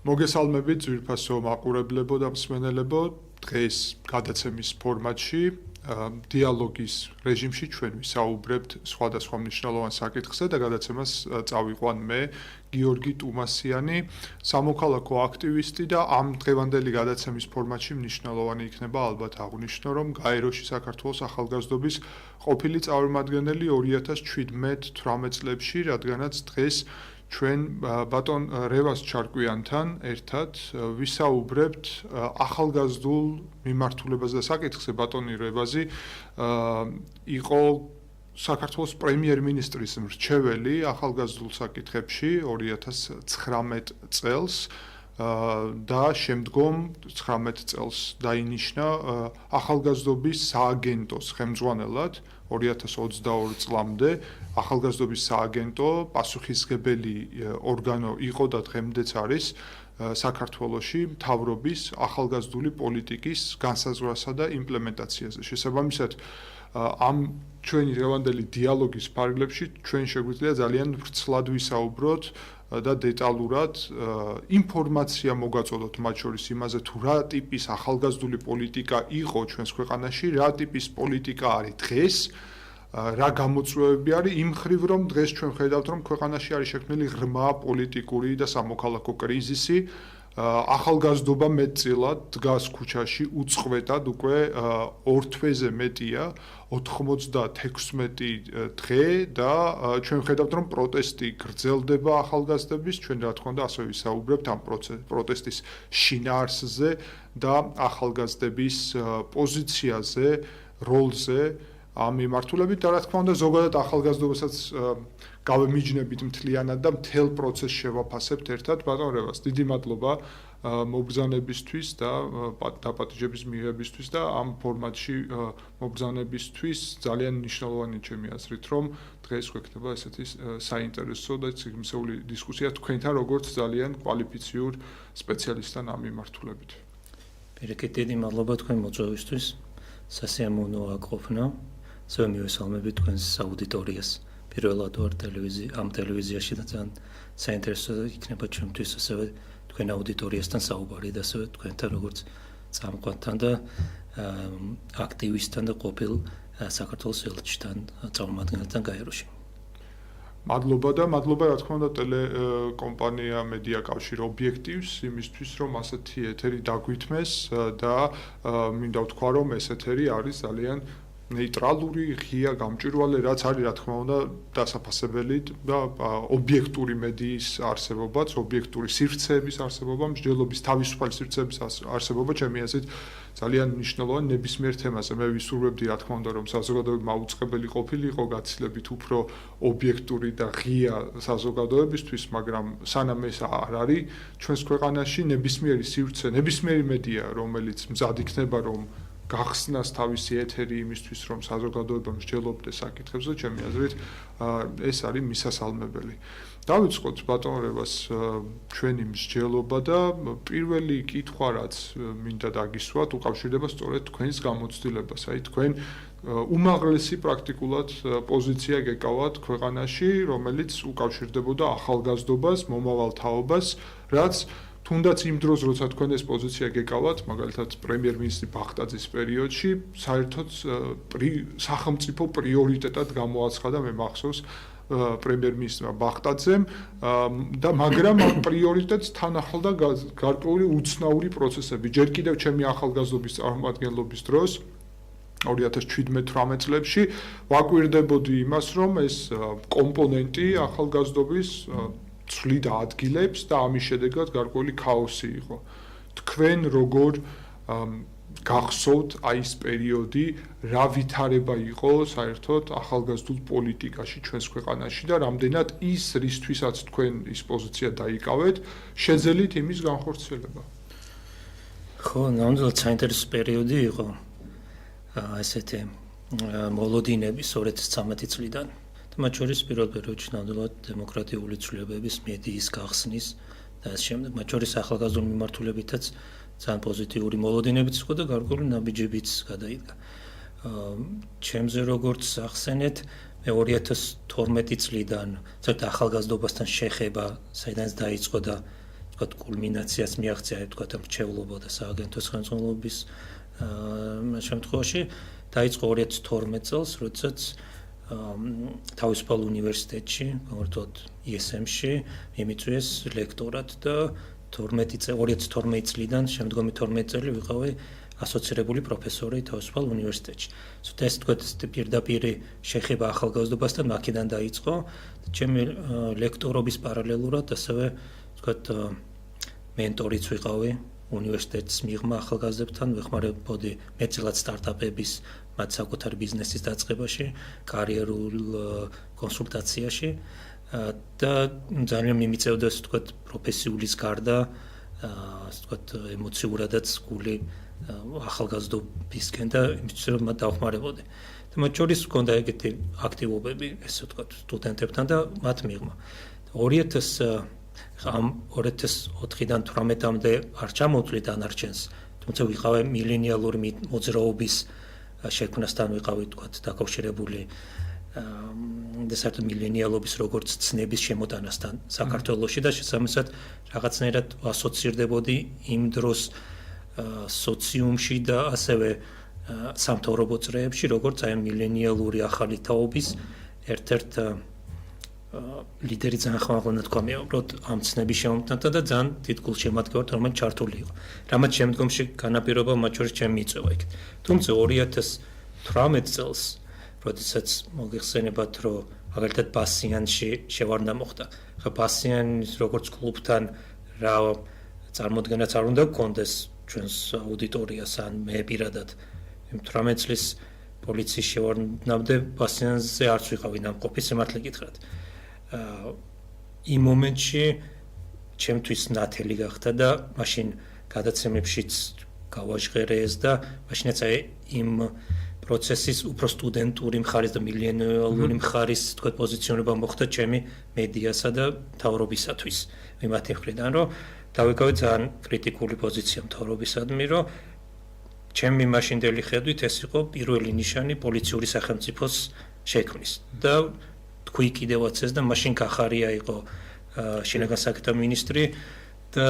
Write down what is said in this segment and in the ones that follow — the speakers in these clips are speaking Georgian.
მოგესალმებით ძვირფასო მაყურებლებო და მსმენელებო. დღეს გადაცემის ფორმატში დიალოგის რეჟიმში ჩვენ ვისაუბრებთ სხვადასხვა მნიშვნელოვან საკითხზე და გადაცემას წავიყვან მე, გიორგი ტუმასიანი, სამოქალაქო აქტივისტი და ამ დღევანდელი გადაცემის ფორმატში მნიშვნელოვანი იქნება ალბათ აღვნიშნო, რომ გაეროში საქართველოს ახალგაზრდობის ყოფილი წარმომადგენელი 2017-18 წლებში, რადგანაც დღეს ჩვენ ბატონ რევას ჩარკვიანთან ერთად ვისაუბრებთ ახალგაზრდულ მიმართულებაზე და საკითხზე. ბატონი რევაზი იყო საქართველოს პრემიერ-მინისტრის მრჩეველი ახალგაზრდულ საკითხებში 2019 წელს და შემდგომ 19 წელს დაინიშნა ახალგაზრდობის სააგენტოს ხელმძღვანელად 2022 წლამდე. ახალგაზრდობის სააგენტო პასუხისმგებელი ორგანო იყო და დღემდეც არის საქართველოში მთავრობის ახალგაზრდული პოლიტიკის განსაზღვრასა და იმპლემენტაციაზე. შესაბამისად, ამ ჩვენი დღევანდელი დიალოგის ფარგლებში ჩვენ შეგვიძლია ძალიან ვრცლად ვისაუბროთ და დეტალურად ინფორმაცია მოგაწოდოთ მათ შორის იმაზე, თუ რა ტიპის ახალგაზრდული პოლიტიკა იყო ჩვენს ქვეყანაში, რა ტიპის პოლიტიკა არის დღეს, რა გამოწვევები არის იმ მხრივ, რომ დღეს ჩვენ ხედავთ, რომ ქვეყანაში არის შექმნილი ღრმა პოლიტიკური და სამოქალაქო კრიზისი, ახალგაზრდობა მეტწილად დგას ქუჩაში უწყვეტად უკვე 2 თვეზე მეტია, 96 დღე და ჩვენ ხედავთ, რომ პროტესტი გრძელდება ახალგაზრდების, ჩვენ რა თქმა უნდა ასევე ვისაუბრებთ ამ პროტესტის შინაარსზე და ახალგაზრდების პოზიციაზე, როლზე ამ მიმართულებით და რა თქმა უნდა ზოგადად ახალგაზრდობასაც გავემიჯნებით მთლიანად და მთელ პროცესს შევაფასებთ ერთად. ბატონ რევას, დიდი მადლობა მობრძანებისთვის და დაპატიჟების მიღებისთვის და ამ ფორმატში მობრძანებისთვის. ძალიან მნიშვნელოვანი ჩემი აზრით, რომ დღეს გვექნება ესეთი საინტერესო და ციგნისეული დისკუსია თქვენთან, როგორც ძალიან კვალიფიციურ სპეციალისტთან ამ მიმართულებით. პირიქით, დიდი მადლობა თქვენ მოწვევისთვის. სასიამოვნოა ყოფნა. ზოგადად მივესალმებით თქვენს აუდიტორიას. პირველად ვარ ამ ტელევიზიაში და ძალიან საინტერესო იქნება ჩვენთვის ასევე თქვენ აუდიტორიასთან საუბარი და ასევე თქვენთან როგორც წამყვანთან და აქტივისტთან და ყოფილ საქართველოს ელჩთან წარმომადგენელთან გაეროში. მადლობა და მადლობა რა თქმა უნდა ტელეკომპანია მედია კავშირ ობიექტივს იმისთვის, რომ ასეთი ეთერი დაგვითმეს და მინდა ვთქვა, რომ ეს ეთერი არის ძალიან ნეიტრალური, ღია, გამჭვირვალე, რაც არის რა თქმა უნდა დასაფასებელი და ობიექტური მედიის არსებობაც, ობიექტური სივრცეების არსებობა, მსჯელობის თავისუფალი სივრცეების არსებობა, ჩემი აზრით ძალიან მნიშვნელოვანი ნებისმიერ თემაზე. მე ვისურვებდი რა თქმა უნდა, რომ საზოგადოება მაუწყებელი ყოფილიყო გაცილებით უფრო ობიექტური და ღია საზოგადოებისთვის, მაგრამ სანამ ეს არ არის ჩვენს ქვეყანაში ნებისმიერი სივრცე, ნებისმიერი მედია, რომელიც მზად იქნება, რომ გახსნას თავისი ეთერი იმისთვის, რომ საზოგადოება მსჯელობდეს საკითხებზე, ჩემი აზრით ეს არის მისასალმებელი. დავიწყოთ ბატონ რევას ჩვენი მსჯელობა და პირველი კითხვა, რაც მინდა დაგისვათ, უკავშირდება სწორედ თქვენს გამოცდილებას. აი თქვენ უმაღლესი პრაქტიკულად პოზიცია გეკავათ ქვეყანაში, რომელიც უკავშირდებოდა ახალგაზრდობას, მომავალ თაობას, რაც თუნდაც იმ დროს, როცა თქვენ ეს პოზიცია გეკავათ, მაგალითად პრემიერ-მინისტრი ბახტაძის პერიოდში, საერთოდ სახელმწიფო პრიორიტეტად გამოაცხადა, მე მახსოვს პრემიერ-მინისტრმა ბახტაძემ და მაგრამ ამ პრიორიტეტს თან ახლდა გარკვეული უცნაური პროცესები. ჯერ კიდევ ჩემი ახალგაზრდობის წარმომადგენლობის დროს 2017-18 წლებში ვაკვირდებოდი იმას, რომ ეს კომპონენტი ახალგაზრდობის ცვლიდა ადგილებს და ამის შედეგად გარკვეული ქაოსი იყო. თქვენ როგორ გახსოვთ აი ეს პერიოდი, რა ვითარება იყო საერთოდ ახალგაზრდულ პოლიტიკაში ჩვენს ქვეყანაში და რამდენად ის რისთვისაც თქვენ ის პოზიცია დაიკავეთ, შეძელით იმის განხორციელება? ხო, ნამდვილად საინტერესო პერიოდი იყო ესეთი მოლოდინების 2013 წლიდან. მათ შორის პირველ პერიოდში ნამდვილად დემოკრატიული ცვლილებების მედიის გახსნის და ამ შემდეგ მათ შორის ახალგაზრდულ მიმართულებითაც ძალიან პოზიტიური მოლოდინებიც იყო და გარკვეული ნაბიჯებიც გადაიდგა. ჩემზე როგორც ახსენეთ, მე 2012 წლიდან ზოგადად ახალგაზრდობასთან შეხება, საიდანაც დაიწყო და ვთქვათ, კულმინაციას მიაღწია, ვთქვათ, მრჩევლობა და სააგენტოს ხელმძღვანელობის შემთხვევაში დაიწყო 2012 წელს, როდესაც თავისუფალ უნივერსიტეტში, კონკრეტულად ISM-ში მიმიწვიეს ლექტორად და 2012 წლიდან შემდგომი 12 წელი ვიყავი ასოცირებული პროფესორი თავისუფალ უნივერსიტეტში. ეს თქვათ პირდაპირ შეხება ახალგაზრდობასთან მაქედან დაიწყო. ჩემი ლექტორობის პარალელურად ასევე თქვათ მენტორიც ვიყავი უნივერსიტეტის მიღმა ახალგაზრდებთან, ვეხმარებოდი მეტწილად სტარტაპების მათ საკუთარი ბიზნესის დაწყებაში, კარიერულ კონსულტაციაში და ძალიან მიმიწევდეს თქვათ პროფესიულის გარდა თქვათ ემოციურადაც გული ახალგაზრდობისკენ და იმისთვის რომ მათ დავხმარებოდი. და მათ შორის მქონდა ეგეთი აქტივობები, ესე ვთქვათ, სტუდენტებთან და მათ მიღმა. 2004-დან 18-მდე არ ჩამოვწვი დანარჩენს, თუმცა ვიყავი მილენიალური მოძრაობის შექმნასთან ვიყავი თქვათ დაკავშირებული და საერთოდ მილენიალობის როგორც ცნების შემოტანასთან საქართველოში და შესაბამისად რაღაცნაირად ასოცირდებოდი იმ დროს სოციუმში და ასევე სამთავრობო წრეებში, როგორც აი მილენიალური ახალი თაობის ერთ-ერთ ლიდერი ძალიან ხმაურად თქვამია, უბრალოდ ამ ცნების შემოტანასთან და ძალიან დიდ გულშემატკივარად რომელიც ჩართული იყო. რამაც შემდგომში განაპირობა მათ შორის ჩემი მიწვევა იქ. თუმცა 2018 წელს როდესაც მოგეხსენებათ, რომ მაგალითად ბასიანში შევარდნა მოხდა. ხა ბასიანის როგორც კლუბთან რა წარმოდგენაც არ უნდა გქონდეს ჩვენს აუდიტორიას ან მე პირადად. 18 წლის პოლიციის შევარდნამდე ბასიანზე არც ვიყავი ნამყოფი სიმართლე გითხრათ. იმ მომენტში ჩემთვის ნათელი გახდა და მაშინ გადაცემებშიც გავაჟღერე ეს და მაშინაც აი იმ პროცესის უფრო სტუდენტური მხარის და მილენიალური მხარის თქვათ პოზიციონირება მოხდა ჩემი მედიასა და მთავრობისათვის. მათი მხრიდან რომ დავიკავე ძალიან კრიტიკული პოზიცია მთავრობისადმი, რომ ჩემი მაშინდელი ხედვით ეს იყო პირველი ნიშანი პოლიციური სახელმწიფოს შექმნის. და თქვი კიდევაც ეს და მაშინ კახარია იყო შინაგან საქმეთა მინისტრი და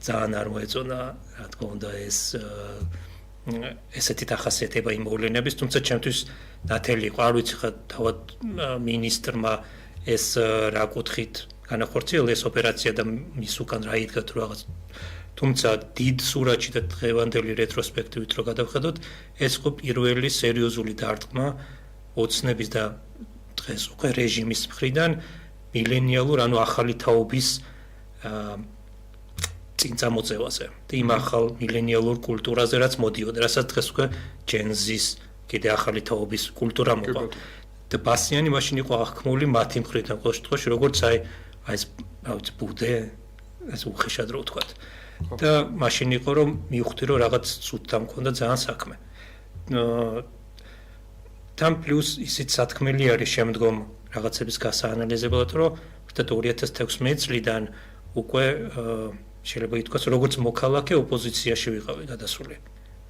ძალიან არ მოეწონა, რა თქმა უნდა, ესეთი დახასიათება იმ მოვლენების, თუმცა ჩემთვის ნათელი იყო, არ ვიცი ხა თავად მინისტრმა ეს რა კუთხით განახორციელა ეს ოპერაცია და მის უკან რა იდგა თუ რაღაც. თუმცა დიდ სურათში და დღევანდელი რეტროსპექტივით რო გადავხედოთ, ეს იყო პირველი სერიოზული დარტყმა ოცნების და დღეს უკვე რეჟიმის მხრიდან მილენიალურ, ანუ ახალი თაობის წინ წამოწევაზე და იმ ახალ მილენიალურ კულტურაზე, რაც მოდიოდა, რასაც დღეს უკვე ჯენზის კიდე ახალი თაობის კულტურა მოყვა. და ბასიანი მაშინ იყო აღქმული მათი მხრიდან ყოველ შემთხვევაში, როგორც აი ეს ბუდე, ეს უხეშად რო ვთქვათ. და მაშინ იყო რომ მივხვდი რომ რაღაც ცუდთან მქონდა ძალიან საქმე. თან პლუს ისიც სათქმელი არის შემდგომ რაღაცების გასაანალიზებლად, რომ ერთად 2016 წლიდან უკვე შეიძლება ითქვას როგორც მოქალაქე ოპოზიციაში ვიყავი გადასული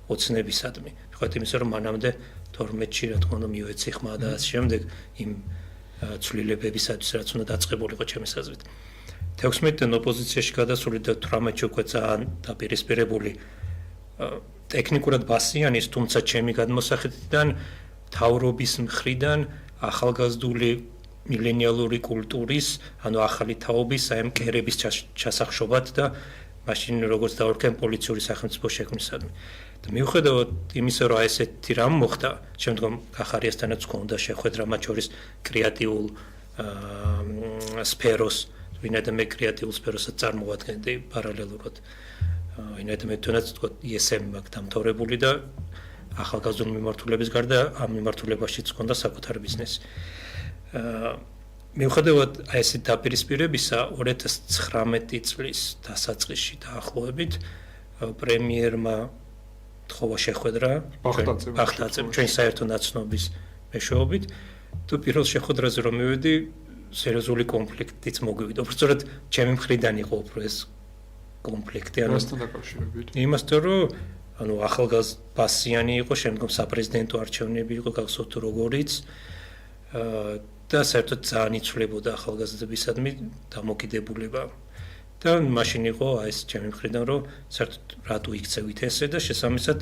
ოცნებისადმი. ვთქვათ იმისა რომ მანამდე 12-ში რა თქმა უნდა მივეცი ხმა და ამ შემდეგ იმ ცვლილებებისათვის რაც უნდა დაწყებულიყო ჩემი საზრით. 16-დან ოპოზიციაში გადასული და 18-ში უკვე ძალიან დაპირისპირებული ტექნიკურად ბასიანის, თუმცა ჩემი გადმოსახედიდან თავრობის მხრიდან ახალგაზრდული მილენიალური კულტურის, ანუ ახალი თაობის, აი ამ კერების ჩასახშობად და მაშინ როგორც დავარქენ პოლიციური სახელმწიფო შექმნისადმი. და მიუხედავად იმისა, რომ ესეთი რამ მოხდა, შემდგომ კახარიასთანაც ჰქონდა შეხვედრა მათ შორის კრეატიულ სფეროს, ვინაიდან მე კრეატიულ სფეროსაც წარმოვადგენდი პარალელურად. ვინაიდან მე თუნდაც თქვა ISM მაგ დამთავრებული და ახალგაზრდული მიმართულების გარდა ამ მიმართულებაშიც ჰქონდა საკუთარი ბიზნესი. მიუხედავად ესეთ დაპირისპირებისა 2019 წლის დასაწყისში დაახლოებით პრემიერმა თხოვა შეხვედრა ბახტაძემ ჩვენი საერთო ნაცნობის მეშვეობით თუ პირველ შეხვედრაზე რომ მივედი სერიოზული კონფლიქტიც მოგვივიდა. უბრალოდ ჩემი მხრიდან იყო უფრო ეს კონფლიქტი ანუ მასთან დაკავშირებით. იმასთან რომ ანუ ახალგაზრდა ბასიანი იყო, შემდგომ საპრეზიდენტო არჩევნები იყო გახსოვთ როგორიც და საერთოდ ძალიან იცვლებოდა ახალგაზრდებისადმი დამოკიდებულება და მაშინ იყო აი ეს ჩემი მხრიდან რომ საერთოდ რატო იქცევით ესე და შესაბამისად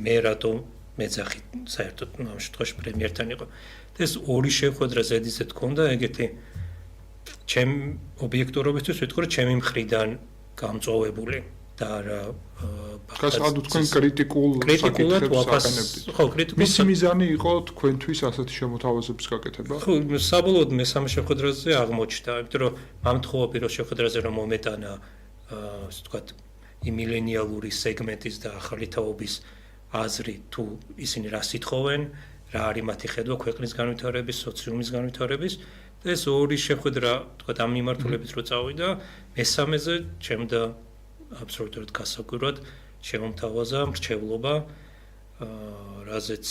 მე რატო მეძახით საერთოდ ამ შემთხვევაში პრემიერთან იყო და ეს ორი შეხვედრა ზედიზე თქონდა ეგეთი ჩემ ობიექტურობისთვის ვიტყვი რომ ჩემი მხრიდან გამწოვებული და არა გასაგებია თქვენ კრიტიკულად ვაფასებთ. ხო, კრიტიკულად. მისი მიზანი იყო თქვენთვის ასეთი შემოთავაზების გაკეთება? ხო, საბოლოოდ მესამე შეხვედრაზე აღმოჩნდა, იმიტომ რომ ამთხოვა პირველ შეხვედრაზე რომ მომეტანა ასე ვთქვათ, იმ მილენიალური სეგმენტის და ახალი თაობის აზრი თუ ისინი რას ითხოვენ, რა არის მათი ხედვა ქვეყნის განვითარების, სოციუმის განვითარების და ეს ორი შეხვედრა, ვთქვათ, ამ მიმართულებით რო წავიდა, მესამეზე ჩემდა აბსოლუტურად გასაკვირად შემომთავაზა მრჩევლობა, რაზეც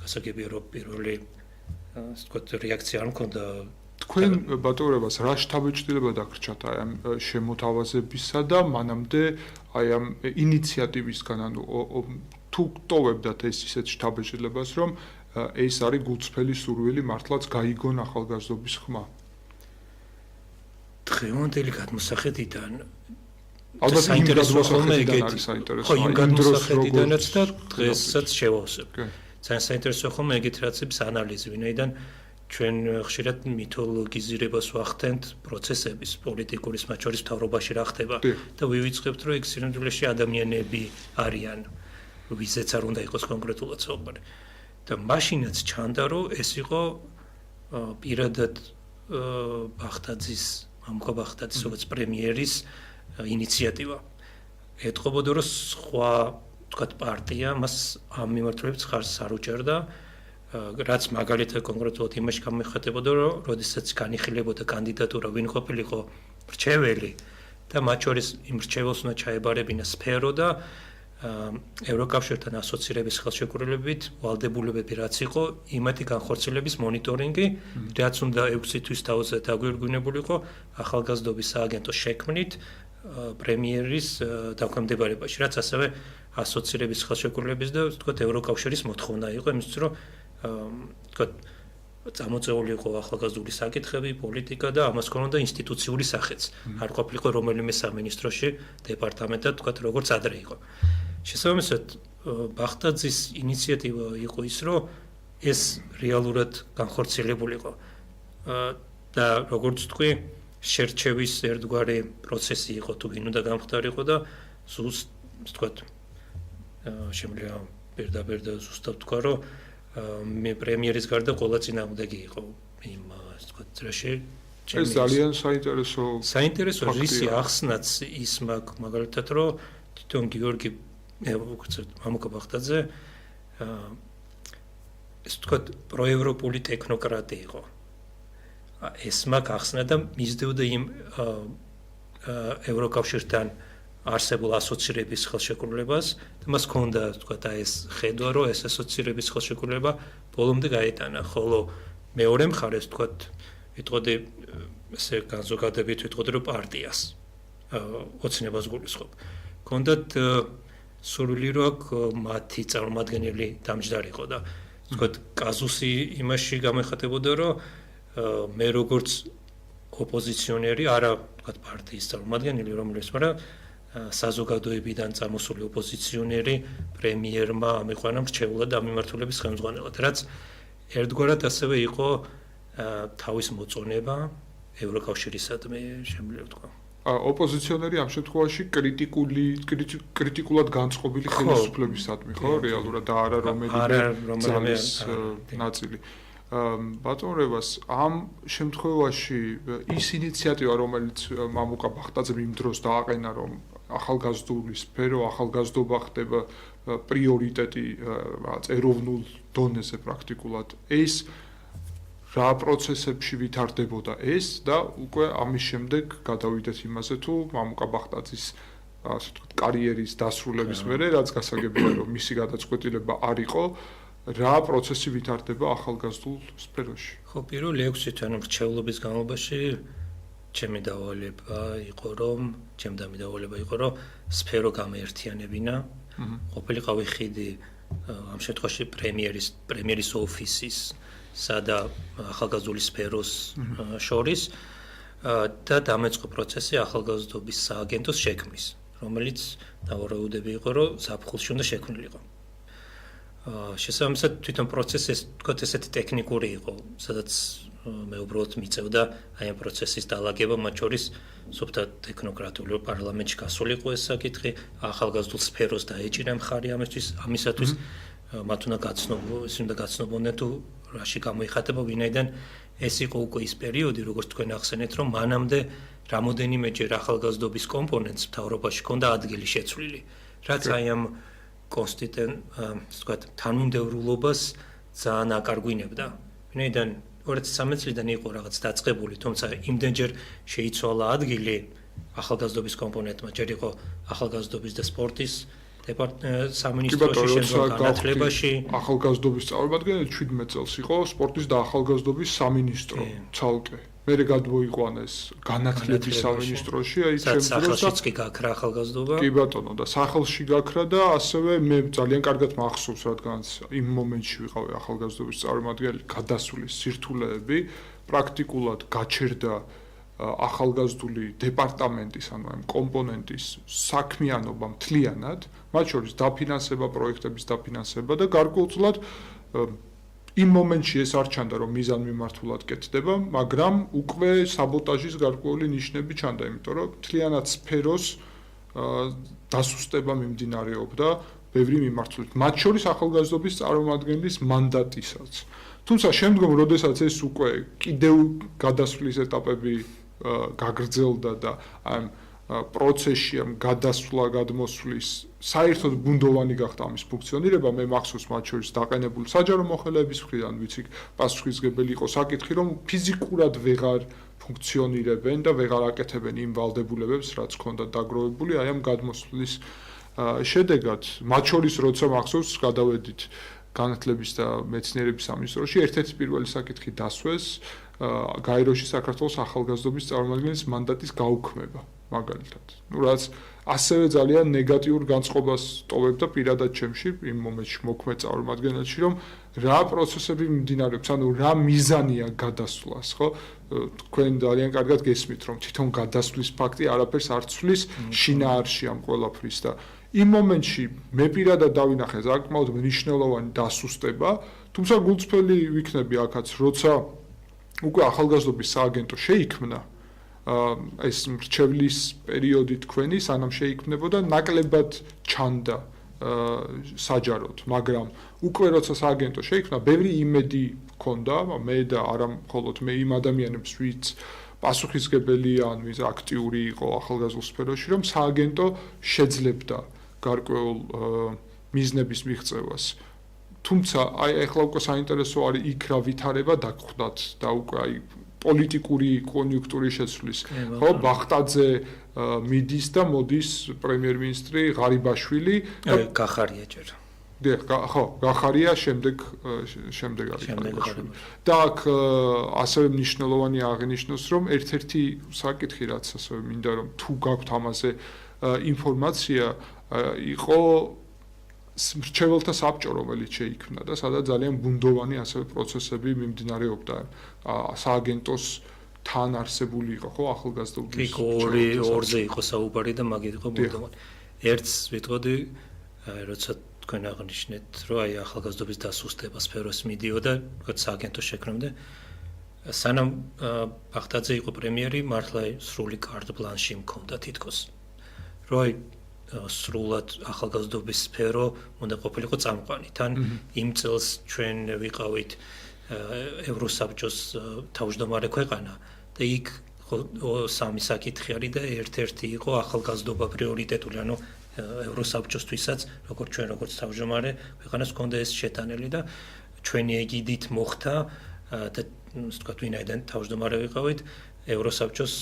გასაგებია რომ პირველი ასე ვთქვათ რეაქცია არ მქონდა. თქვენ ბატონებას რა შთაბეჭდილება დაგრჩათ აი ამ შემოთავაზებისა და მანამდე აი ამ ინიციატივისგან, ანუ თუ ტოვებდათ ეს ისეთ შთაბეჭდილებას, რომ ეს არის გულწრფელი სურვილი მართლაც გაიგონ ახალგაზრდობის ხმა. დღევანდელი გადმოსახედიდან ალბათ იმ გადმოსახედიდან არის საინტერესო. ხო, იმ გადმოსახედიდანაც და დღესაც შევავსებ. ძალიან საინტერესო ხომ ეგეთ რაღაცების ანალიზი, ვინაიდან ჩვენ ხშირად მითოლოგიზირებას ვახდენთ პროცესების პოლიტიკურის მათ შორის მთავრობაში რა ხდება და ვივიწყებთ რომ ეგ სინამდვილეში ადამიანები არიან, ვიზეც არ უნდა იყოს კონკრეტულად საუბარი. და მაშინაც ჩანდა რომ ეს იყო პირადად ბახტაძის, მამუკა ბახტაძის როგორც პრემიერის ინიციატივა. ეთყობოდა რომ სხვა ვთქვათ პარტია მას ამ მიმართულებით ხარს არ უჭერდა, რაც მაგალითად კონკრეტულად იმაში გამოიხატებოდა, რომ როდესაც განიხილებოდა კანდიდატურა ვინ ყოფილიყო მრჩეველი და მათ შორის იმ მრჩეველს უნდა ჩაებარებინა სფერო და ევროკავშირთან ასოცირების ხელშეკრულებით ვალდებულებები რაც იყო, იმათი განხორციელების მონიტორინგი, რაც უნდა 6 თვის თავზე დაგვირგვინებულიყო ახალგაზრდობის სააგენტოს შექმნით პრემიერის დაქვემდებარებაში, რაც ასევე ასოცირების ხელშეკრულების და ვთქვათ ევროკავშირის მოთხოვნა იყო, იმისთვის რომ ვთქვათ წამოწეული იყო ახალგაზრდული საკითხები, პოლიტიკა და ამას ქონოდა ინსტიტუციური სახეც. არ ყოფილიყო რომელიმე სამინისტროში დეპარტამენტად, ვთქვათ როგორც ადრე იყო. შესაბამისად, ბახტაძის ინიციატივა იყო ის, რომ ეს რეალურად განხორციელებულიყო. და როგორც ვთქვი, შერჩევის ერთგვარი პროცესი იყო, თუ ვინ უნდა გამხდარიყო და ზუსტ, ვთქვათ, შემიძლია პირდაპირ და ზუსტად ვთქვა, რომ მე პრემიერის გარდა ყველა წინააღმდეგი იყო იმ ასე ვთქვათ დროში. ეს ძალიან საინტერესო რისი ახსნაც ის მაგალითად რომ თვითონ გიორგი მამუკა ბახტაძე ეს ვთქვათ პროევროპული ტექნოკრატი იყო. ეს მაგ ახსნა და მისდევდა იმ ევროკავშირთან არსებულ ასოცირების ხელშეკრულებას და მას ჰქონდა ვთქვათ აი ეს ხედვა რომ ეს ასოცირების ხელშეკრულება ბოლომდე გაეტანა, ხოლო მეორე მხარეს ვთქვათ ვიტყოდი ესე განზოგადებით ვიტყოდი რომ პარტიას ოცნებას გულისხმობ. ჰქონდათ სურვილი რომ აქ მათი წარმომადგენელი დამჯდარიყო და ვთქვათ კაზუსი იმაში გამოიხატებოდა რომ მე როგორც ოპოზიციონერი, არა ვთქვათ პარტიის წარმომადგენელი, რომელიც მაგრამ საზოგადოებიდან წამოსული ოპოზიციონერი პრემიერმა ამიყვანა მრჩევლად ამ მიმართულების ხელმძღვანელად, რაც ერთგვარად ასევე იყო თავის მოწონება ევროკავშირისადმი, შემიძლია ვთქვა. ოპოზიციონერი ამ შემთხვევაში კრიტიკულად განწყობილი ხელისუფლებისადმი, ხო, რეალურად და არა რომელიმე ძალის ნაწილი. ბატონებას ამ შემთხვევაში ის ინიციატივა, რომელიც მამუკა ბახტაძემ იმ დროს დააყენა, რომ ახალგაზრდული სფერო, ახალგაზრდობა ხდება პრიორიტეტი რაღაც ეროვნულ დონეზე პრაქტიკულად, ეს რა პროცესებში ვითარდებოდა ეს და უკვე ამის შემდეგ გადავიდეთ იმაზე, თუ მამუკა ბახტაძის ასე ვთქვათ კარიერის დასრულების მერე, რაც გასაგებია, რომ მისი გადაწყვეტილება არ იყო, რა პროცესი ვითარდება ახალგაზრდულ სფეროში? ხო, პირველი 6 თვის მრჩევლობის განმავლობაში ჩემი დავალება იყო, რომ სფერო გამეერთიანებინა, ყოფილიყავი ხიდი ამ შემთხვევაში პრემიერის ოფისის სადა ახალგაზრდული სფეროს შორის და დამეწყო პროცესი ახალგაზრდობის სააგენტოს შექმნის, რომელიც დავარაუდები იყო, რომ ზაფხულში უნდა შექმნილიყო. შესაბამისად თვითონ პროცესი თქვათ ესეთი ტექნიკური იყო, სადაც მე უბრალოდ მიწევდა აი ამ პროცესის დალაგება, მათ შორის სოფთა ტექნოკრატული პარლამენტში გასულიყო ეს საკითხი, ახალგაზრდულ სფეროს დაეჭირა მხარი ამისათვის მათ უნდა გაცნობოდნენ თუ რაში გამოიხატება, ვინაიდან ეს იყო უკვე ის პერიოდი, როგორც თქვენ ახსენეთ, რომ მანამდე რამოდენიმეჯერ ახალგაზრდობის კომპონენტს მთავრობაში ჰქონდა ადგილი შეცვლილი, რაც აი ამ თანმიმდევრულობას ძალიან აკარგვინებდა. ვინაიდან 2013 წლიდან იყო რაღაც დაწყებული, თუმცა იმდენჯერ შეიცვალა ადგილი ახალგაზრდობის კომპონენტმა, ჯერ იყო ახალგაზრდობის და სპორტის სამინისტროში, შემდგომ განათლებაში. ახალგაზრდობის წარმომადგენელი 17 წელს იყო სპორტის და ახალგაზრდობის სამინისტრო ცალკე. მერე გადმოიყვანეს განათლების სამინისტროში, აი სახელშიც კი გაქრა ახალგაზრდობა. კი ბატონო, და სახელში გაქრა და ასევე მე ძალიან კარგად მახსოვს, რადგანაც იმ მომენტში ვიყავი ახალგაზრდობის წარმომადგენელი, გადასვლის სირთულეები პრაქტიკულად გაჩერდა ახალგაზრდული დეპარტამენტის, ანუ ამ კომპონენტის საქმიანობა მთლიანად, მათ შორის დაფინანსება, პროექტების დაფინანსება და გარკვეულწილად იმ მომენტში ეს არ ჩანდა, რომ მიზანმიმართულად კეთდება, მაგრამ უკვე საბოტაჟის გარკვეული ნიშნები ჩანდა, იმიტომ რომ მთლიანად სფეროს დასუსტება მიმდინარეობდა ბევრი მიმართულებით, მათ შორის ახალგაზრდობის წარმომადგენლის მანდატისაც. თუმცა შემდგომ, როდესაც ეს უკვე კიდევ გადასვლის ეტაპები გაგრძელდა და ამ პროცესში ამ გადმოსვლის საერთოდ ბუნდოვანი გახდა ამის ფუნქციონირება, მე მახსოვს მათ შორის დაყენებული საჯარო მოხელეების მხრიდან, ვიცი, პასუხისმგებელი იყო საკითხი, რომ ფიზიკურად ვეღარ ფუნქციონირებენ და ვეღარ აკეთებენ იმ ვალდებულებებს, რაც ჰქონდათ დაგროვებული აი ამ გადმოსვლის შედეგად. მათ შორის, როცა მახსოვს, გადავედით განათლების და მეცნიერების სამინისტროში, ერთ-ერთი პირველი საკითხი დასვეს გაეროში საქართველოს ახალგაზრდობის წარმომადგენლის მანდატის გაუქმება, მაგალითად. რაც ასევე ძალიან ნეგატიურ განწყობას ტოვებდა პირადად ჩემში, იმ მომენტში მოქმედ წარმომადგენელში, რომ რა პროცესები მიმდინარეობს, ანუ რა მიზანია გადასვლას, ხო? თქვენ ძალიან კარგად გესმით, რომ თვითონ გადასვლის ფაქტი არაფერს არ ცვლის შინაარსში ამ ყველაფრის და იმ მომენტში მე პირადად დავინახე საკმაოდ მნიშვნელოვანი დასუსტება, თუმცა გულწრფელი ვიქნები აქაც, როცა უკვე ახალგაზრდობის სააგენტო შეიქმნა, ეს მრჩევლის პერიოდი თქვენი, სანამ შეიქმნებოდა, ნაკლებად ჩანდა საჯაროდ, მაგრამ უკვე როცა სააგენტო შეიქმნა, ბევრი იმედი ჰქონდა, მე და არა მხოლოდ მე იმ ადამიანებს, ვინც პასუხისმგებელია, ან ვინც აქტიური იყო ახალგაზრდულ სფეროში, რომ სააგენტო შეძლებდა გარკვეულ მიზნების მიღწევას. თუმცა აი ახლა უკვე საინტერესო არის იქ რა ვითარება დაგხვდათ და უკვე აი პოლიტიკური კონიუნქტურის შეცვლის. ხო, ბახტაძე მიდის და მოდის პრემიერ-მინისტრი ღარიბაშვილი. გახარია ჯერ. ხო, გახარია შემდეგ არის ღარიბაშვილი. და აქ ასევე მნიშვნელოვანი აღინიშნოს, რომ ერთ-ერთი საკითხი, რაც ასევე მინდა რომ თუ გაქვთ ამაზე ინფორმაცია, იყო მრჩეველთა საბჭო, რომელიც შეიქმნა და სადაც ძალიან ბუნდოვანი ასევე პროცესები მიმდინარეობდა. სააგენტოს თან არსებული იყო, ხო, ახალგაზრდობის ორზე იყო საუბარი და მაგით იყო ბუნდოვანი. ერთს ვიტყოდი, როცა თქვენ აღნიშნეთ, რომ აი ახალგაზრდობის დასუსტება სფეროს მიდიოდა, როგორც სააგენტო შექმნამდე, სანამ ბახტაძე იყო პრემიერი, მართლა სრული კარტ ბლანში მქონდა თითქოს. რომ სრულად ახალგაზრდობის სფერო უნდა ყოფილიყო წამყვანი. თან იმ წელს ჩვენ ვიყავით ევროსაბჭოს თავმჯდომარე ქვეყანა და იქ სამი საკითხი არის და ერთ-ერთი იყო ახალგაზრდობა პრიორიტეტული, ანუ ევროსაბჭოსთვისაც, როგორც თავმჯდომარე ქვეყანას ჰქონდა ეს შეტანილი და ჩვენი ეგიდით მოხდა და ვთქვათ, ვინაიდან თავმჯდომარე ვიყავით, ევროსაბჭოს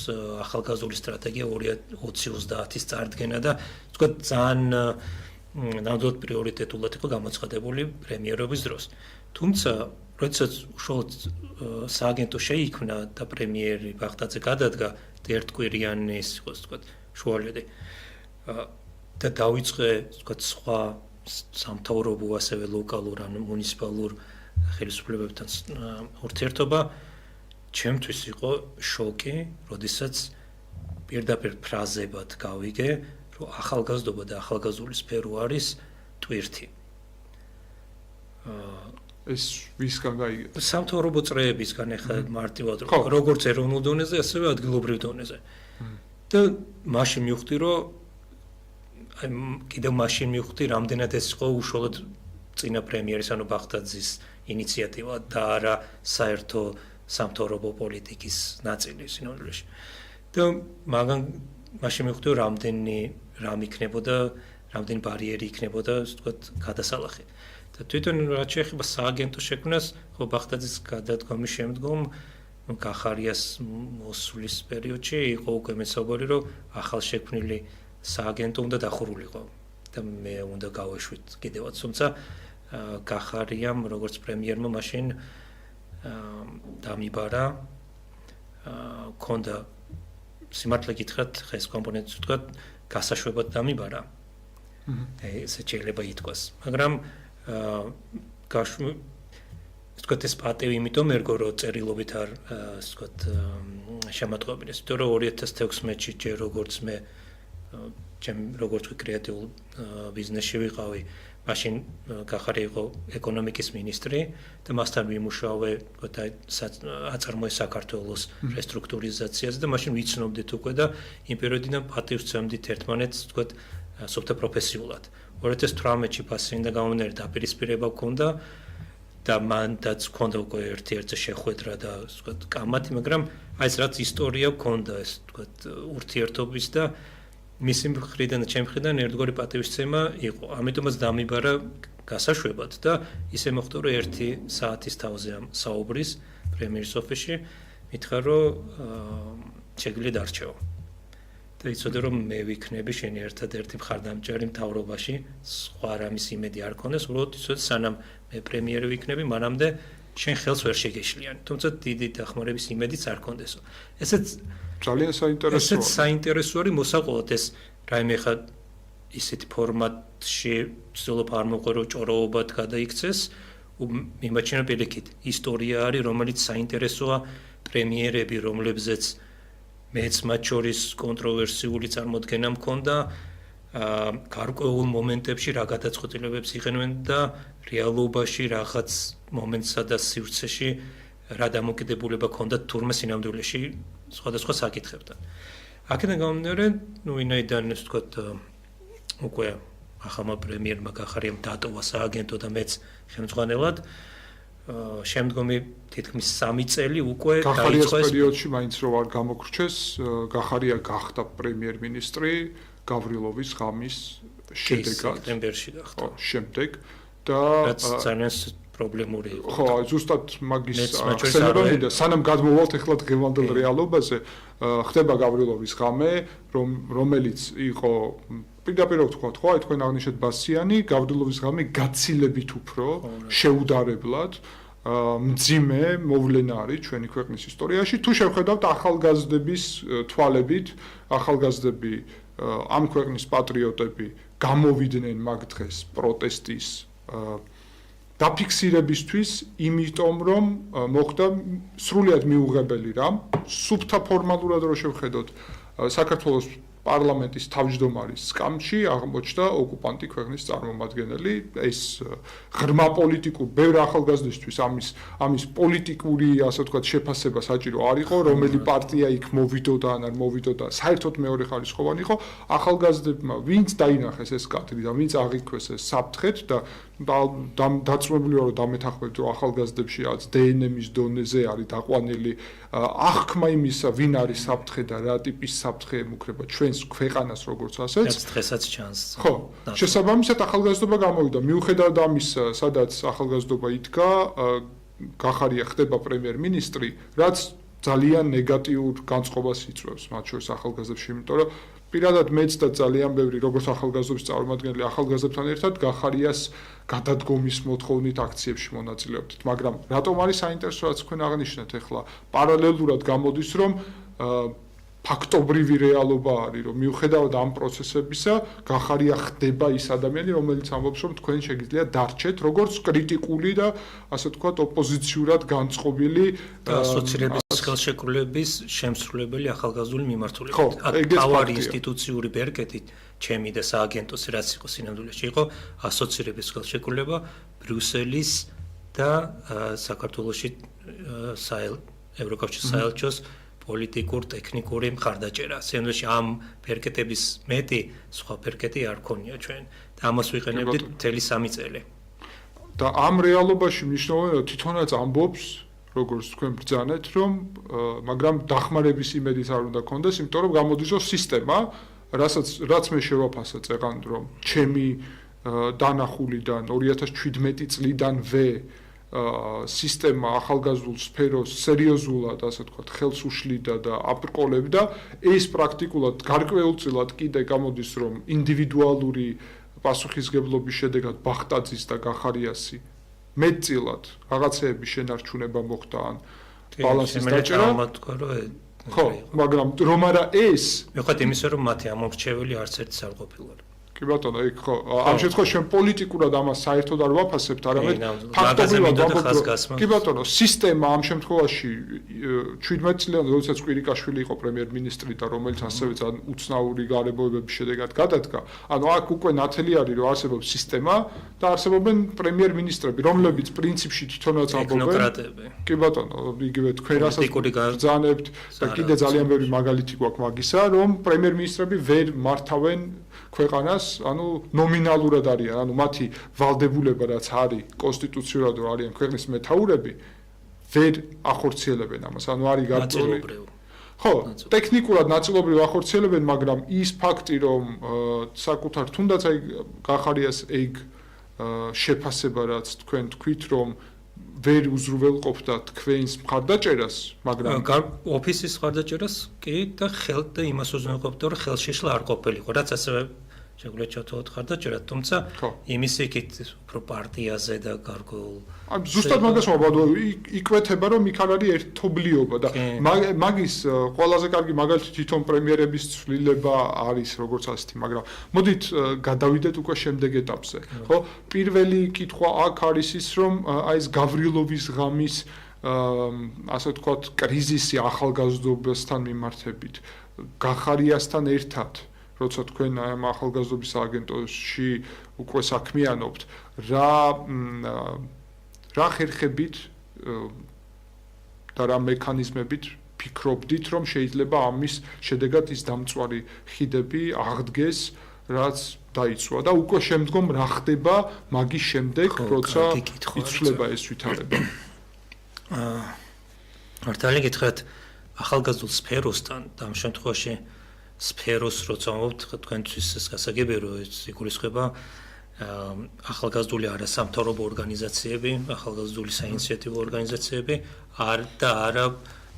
ახალგაზრდული სტრატეგია 2030-ის წარდგენა და ვთქვათ, ძალიან ნამდვილად პრიორიტეტულად იყო გამოცხადებული პრემიერობის დროს. თუმცა, როდესაც უშუალოდ სააგენტო შეიქმნა და პრემიერი ბახტაძე გადადგა, ერთკვირიანი ის იყო, ვთქვათ, შუალედი და დაიწყე, ვთქვათ, სხვა სამთავრობო, ასევე ლოკალურ ან მუნიციპალურ ხელისუფლებებთან ურთიერთობა, ჩემთვის იყო შოკი, როდესაც პირდაპირ ფრაზებად გავიგე, რომ ახალგაზრდობა და ახალგაზრდული სფერო არის ტვირთი. ეს ვისგან გაიგეთ? სამთავრობო წრეებისგან ახლა მარტივად როგორც ეროვნულ დონეზე, ასევე ადგილობრივ დონეზე. და მაშინ მივხვდი, რომ აი კიდევ მაშინ მივხვდი, რამდენად ეს იყო უშუალოდ წინა პრემიერის, ანუ ბაღდაძის ინიციატივა და არა საერთო სამთავრობო პოლიტიკის ნაწილი სინამდვილეში. და მაგან მაშინ მივხვდი, რომ რამ იქნებოდა, რამდენი ბარიერი იქნებოდა, ასე ვთქვათ, გადასალახი. და თვითონ რაც შეეხება სააგენტო შექმნას, ხო ბაღდაძის გადადგომის შემდგომ გახარიას მოსვლის პერიოდში იყო უკვე მესაუბარი, რომ ახალ შექმნილი სააგენტო უნდა დახურულიყო და მე უნდა გავეშვით კიდევაც. თუმცა გახარიამ როგორც პრემიერმა მაშინ დამიბარა, ქონდა სიმართლე გითხრათ, ეს კომპონენტი ვთქვათ, გასაშვებად დამიბარა. ესე შეიძლება ითქვას, მაგრამ ვთქვათ ეს პატივი იმიტომ ერგო რომ წერილობით არ ვთქვათ შემატყობინეს, იმიტომ რომ 2016-ში ჯერ როგორც მე როგორც კრეატიულ ბიზნესში ვიყავი, მაშინ გახარია იყო ეკონომიკის მინისტრი და მასთან ვიმუშავე აწარმოეს საქართველოს რესტრუქტურიზაციაზე და მაშინ ვიცნობდით უკვე და იმ პერიოდიდან პატივს ვცემდით ერთმანეთს, ვთქვათ, სოფთა პროფესიულად. 2018-ში ფასინდა გამომდინარე დაპირისპირება ჰქონდა და მანდაც ჰქონდა უკვე ერთ-ერთი შეხვედრა და ვთქვათ კამათი, მაგრამ აი ეს რაც ისტორია ჰქონდა ეს ვთქვათ ურთიერთობის და მისი მხრიდან და ჩემი მხრიდან ერთგვარი პატივისცემა იყო. ამიტომაც დამიბარა გასაშვებად და ისე მოხდა, რომ 1 საათის თავზე ამ საუბრის პრემიერის ოფისში მითხრა, რომ შეგვიძლია დარჩეო. და იცოდე რომ მე ვიქნები შენი ერთადერთი მხარდამჭერი მთავრობაში, სხვა რამის იმედი არ ქონდეს, უბრალოდ იცოდე სანამ მე პრემიერი ვიქნები, მანამდე შენ ხელს ვერ შეგეშლიანი. თუმცა დიდი დახმარების იმედიც არ ქონდესო. ესეც ძალიან საინტერესოა. ესეც საინტერესო არის მოსაყოლად ეს რაიმე ხა ისეთი ფორმატში ვცდილობ არ მოყვერო ჭოროობად გადაიქცეს, მიმაჩნია პირიქით ისტორია არის, რომელიც საინტერესოა პრემიერები, რომლებზეც მეც მათ შორის კონტროვერსიული წარმოდგენა მქონდა, გარკვეულ მომენტებში რა გადაწყვეტილებებს იღებენ და რეალობაში რაღაც მომენტსა და სივრცეში რა დამოკიდებულება ქონდა თურმე სინამდვილეში სხვადასხვა საკითხებთან. აქედან გამომდინარე, ვინაიდან ეს ვთქვათ უკვე ახალმა პრემიერმა გახარიამ დატოვა სააგენტო და მეც ხელმძღვანელად შემდგომი თითქმის 3 წელი უკვე გახარიას პერიოდში მაინც რო არ გამოგრჩეს, გახარია გახდა პრემიერ-მინისტრი გავრილოვის ღამის შედეგად სექტემბერში გახდა. შემდეგ და რაც ძალიან პრობლემური იყო. ხო, ზუსტად მაგის ახსენება მინდა, სანამ გადმოვალთ ახლა დღევანდელ რეალობაზე, ხდება გავრილოვის ღამე, რომელიც იყო პირდაპირ ვთქვათ, ხო, აი თქვენ აღნიშნეთ ბასიანი, გავრილოვის ღამე გაცილებით უფრო შეუდარებლად მძიმე მოვლენა არის ჩვენი ქვეყნის ისტორიაში. თუ შევხედავთ ახალგაზრდების თვალებით, ახალგაზრდები ამ ქვეყნის პატრიოტები გამოვიდნენ მაგ დღეს პროტესტის დაფიქსირებისთვის, იმიტომ რომ მოხდა სრულიად მიუღებელი რამ, სუფთა ფორმალურად რო შევხედოთ საქართველოს პარლამენტის თავმჯდომარის სკამში აღმოჩნდა ოკუპანტი ქვეყნის წარმომადგენელი, ეს ღრმა პოლიტიკურ ბევრ ახალგაზრდისთვის ამის პოლიტიკური, ასე ვთქვათ, შეფასება საჭირო არ იყო, რომელი პარტია იქ მოვიდოდა ან არ მოვიდოდა, საერთოდ მეორე ხარისხოვანი იყო, ახალგაზრდებმა ვინც დაინახეს ეს კადრი და ვინც აღიქვეს ეს საფრთხეთ და დაწმებული ვარ რომ დამეთანხმებით რომ ახალგაზრდებში რაც დნმ-ის დონეზე არის დაყვანილი აღქმა იმისა ვინ არის საფრთხე და რა ტიპის საფრთხე ემუქრება ჩვენს ქვეყანას როგორც ასეც დღესაც ჩანს. ხო, შესაბამისად ახალგაზრდობა გამოვიდა. მიუხედავად ამისა, სადაც ახალგაზრდობა იდგა, გახარია ხდება პრემიერ-მინისტრი, რაც ძალიან ნეგატიურ განწყობას იწვევს მათ შორის ახალგაზრდებში, იმიტომ რომ პირადად მეც და ძალიან ბევრი როგორც ახალგაზრდობის წარმომადგენელი ახალგაზრდებთან ერთად გახარიას გადადგომის მოთხოვნით აქციებში მონაწილეობდით, მაგრამ რატომ არის საინტერესო რაც თქვენ აღნიშნეთ ახლა პარალელურად გამოდის რომ ფაქტობრივი რეალობა არის რომ მიუხედავად ამ პროცესებისა გახარია ხდება ის ადამიანი რომელიც ამბობს რომ თქვენ შეგიძლია დარჩეთ როგორც კრიტიკული და ასე ვთქვათ ოპოზიციურად განწყობილი ასოცირების ხელშეკრულების შემსრულებელი ახალგაზრდული მიმართულებით. ხო, აქ ეგეც თავარი ფაქტია. ინსტიტუციური ბერკეტით ჩემი და სააგენტოს რაც იყო სინამდვილეში იყო ასოცირების ხელშეკრულება ბრიუსელის და საქართველოში ევროკავშირის საელჩოს პოლიტიკურ ტექნიკური მხარდაჭერა. სინამდვილეში ამ ბერკეტების მეტი სხვა ბერკეტი არ ქონია ჩვენ და ამას ვიყენებდით მთელი 3 წელი. და ამ რეალობაში მნიშვნელოვანია თვითონაც ამბობს როგორც თქვენ ბრძანეთ რომ მაგრამ დახმარების იმედიც არ უნდა კონდეს იმიტომ რომ გამოდის რომ სისტემა რაც მე შევაფასე წეგან რომ ჩემი დანახულიდან 2017 წლიდანვე სისტემა ახალგაზრდულ სფეროს სერიოზულად ასე ვთქვათ ხელს უშლიდა და აპრკოლებდა ეს პრაქტიკულად გარკვეულწილად კიდე გამოდის რომ ინდივიდუალური პასუხისგებლობის შედეგად ბახტაძის და გახარიასი მეტწილად რაღაცეების შენარჩუნება მოხდა ან ბალანსის დაჭერა ხო მაგრამ რომ არა ეს მიუხედავად იმისა რომ მათი ამორჩეველი არც ერთის არ ყოფილა კი ბატონო იქ ხო ამ შემთხვევაში ჩვენ პოლიტიკურად ამას საერთოდ არ ვაფასებთ არამედ ფაქტობრივად ვამბობთ კი ბატონო სისტემა ამ შემთხვევაში 17 წლიანი როდესაც კვირიკაშვილი იყო პრემიერ-მინისტრი და რომელიც ასევე ძალიან უცნაური გარებოებების შედეგად გადადგა ანუ აქ უკვე ნათელი არის რომ არსებობს სისტემა და არსებობენ პრემიერ-მინისტრები რომლებიც პრინციპში თვითონაც ამბობენ კი ბატონო იგივე თქვენ რასაც ბრძანებთ და კიდე ძალიან ბევრი მაგალითი გვაქვს მაგისა რომ პრემიერ-მინისტრები ვერ მართავენ ქვეყანას, ანუ ნომინალურად არიან, ანუ მათი ვალდებულება რაც არის კონსტიტუციურად რომ არიან ქვეყნის მეთაურები, ვერ ახორციელებენ ამას, ანუ არის გარკვეული. ხო, ტექნიკურად ნაწილობრივ ახორციელებენ, მაგრამ ის ფაქტი რომ საკუთარ თუნდაც აი გახარიას ეგ შეფასება რაც თქვენ თქვით რომ ვერ უზრუნველყოფდა თქვენს მხარდაჭერას, მაგრამ ოფისის მხარდაჭერას კი და ხელთ და იმას უზრუნველყოფდა რომ ხელშიშლა არ ყოფილიყო, რაც ასევე შეგვიძლია ჩავთვალოთ მხარდაჭერა, თუმცა იმის იქით უფრო პარტიაზე და გარკვეულ ზუსტად მაგას ვაბადო იკვეთება რომ იქ არის ერთობლიობა და მაგის ყველაზე კარგი მაგალითი თვითონ პრემიერების ცვლილება არის როგორც ასეთი, მაგრამ მოდით გადავიდეთ უკვე შემდეგ ეტაპზე, ხო? პირველი კითხვა აქ არის ის რომ აი ეს გავრილოვის ღამის ასე ვთქვათ კრიზისი ახალგაზრდობასთან მიმართებით გახარიასთან ერთად როცა თქვენ აი ამ ახალგაზრდობის სააგენტოში უკვე საქმიანობთ რა ხერხებით და რა მექანიზმებით ფიქრობდით რომ შეიძლება ამის შედეგად ის დამწვარი ხიდები აღდგეს რაც დაიცვა და უკვე შემდგომ რა ხდება მაგის შემდეგ როცა იცვლება ეს ვითარება მართალი გითხრათ ახალგაზრდულ სფეროსთან და ამ შემთხვევაში სფეროს როცა ვამბობთ თქვენთვის ეს გასაგებია რომ ეს იგულისხმება ახალგაზრდული არასამთავრობო ორგანიზაციები, ახალგაზრდული საინიციატივო ორგანიზაციები და არა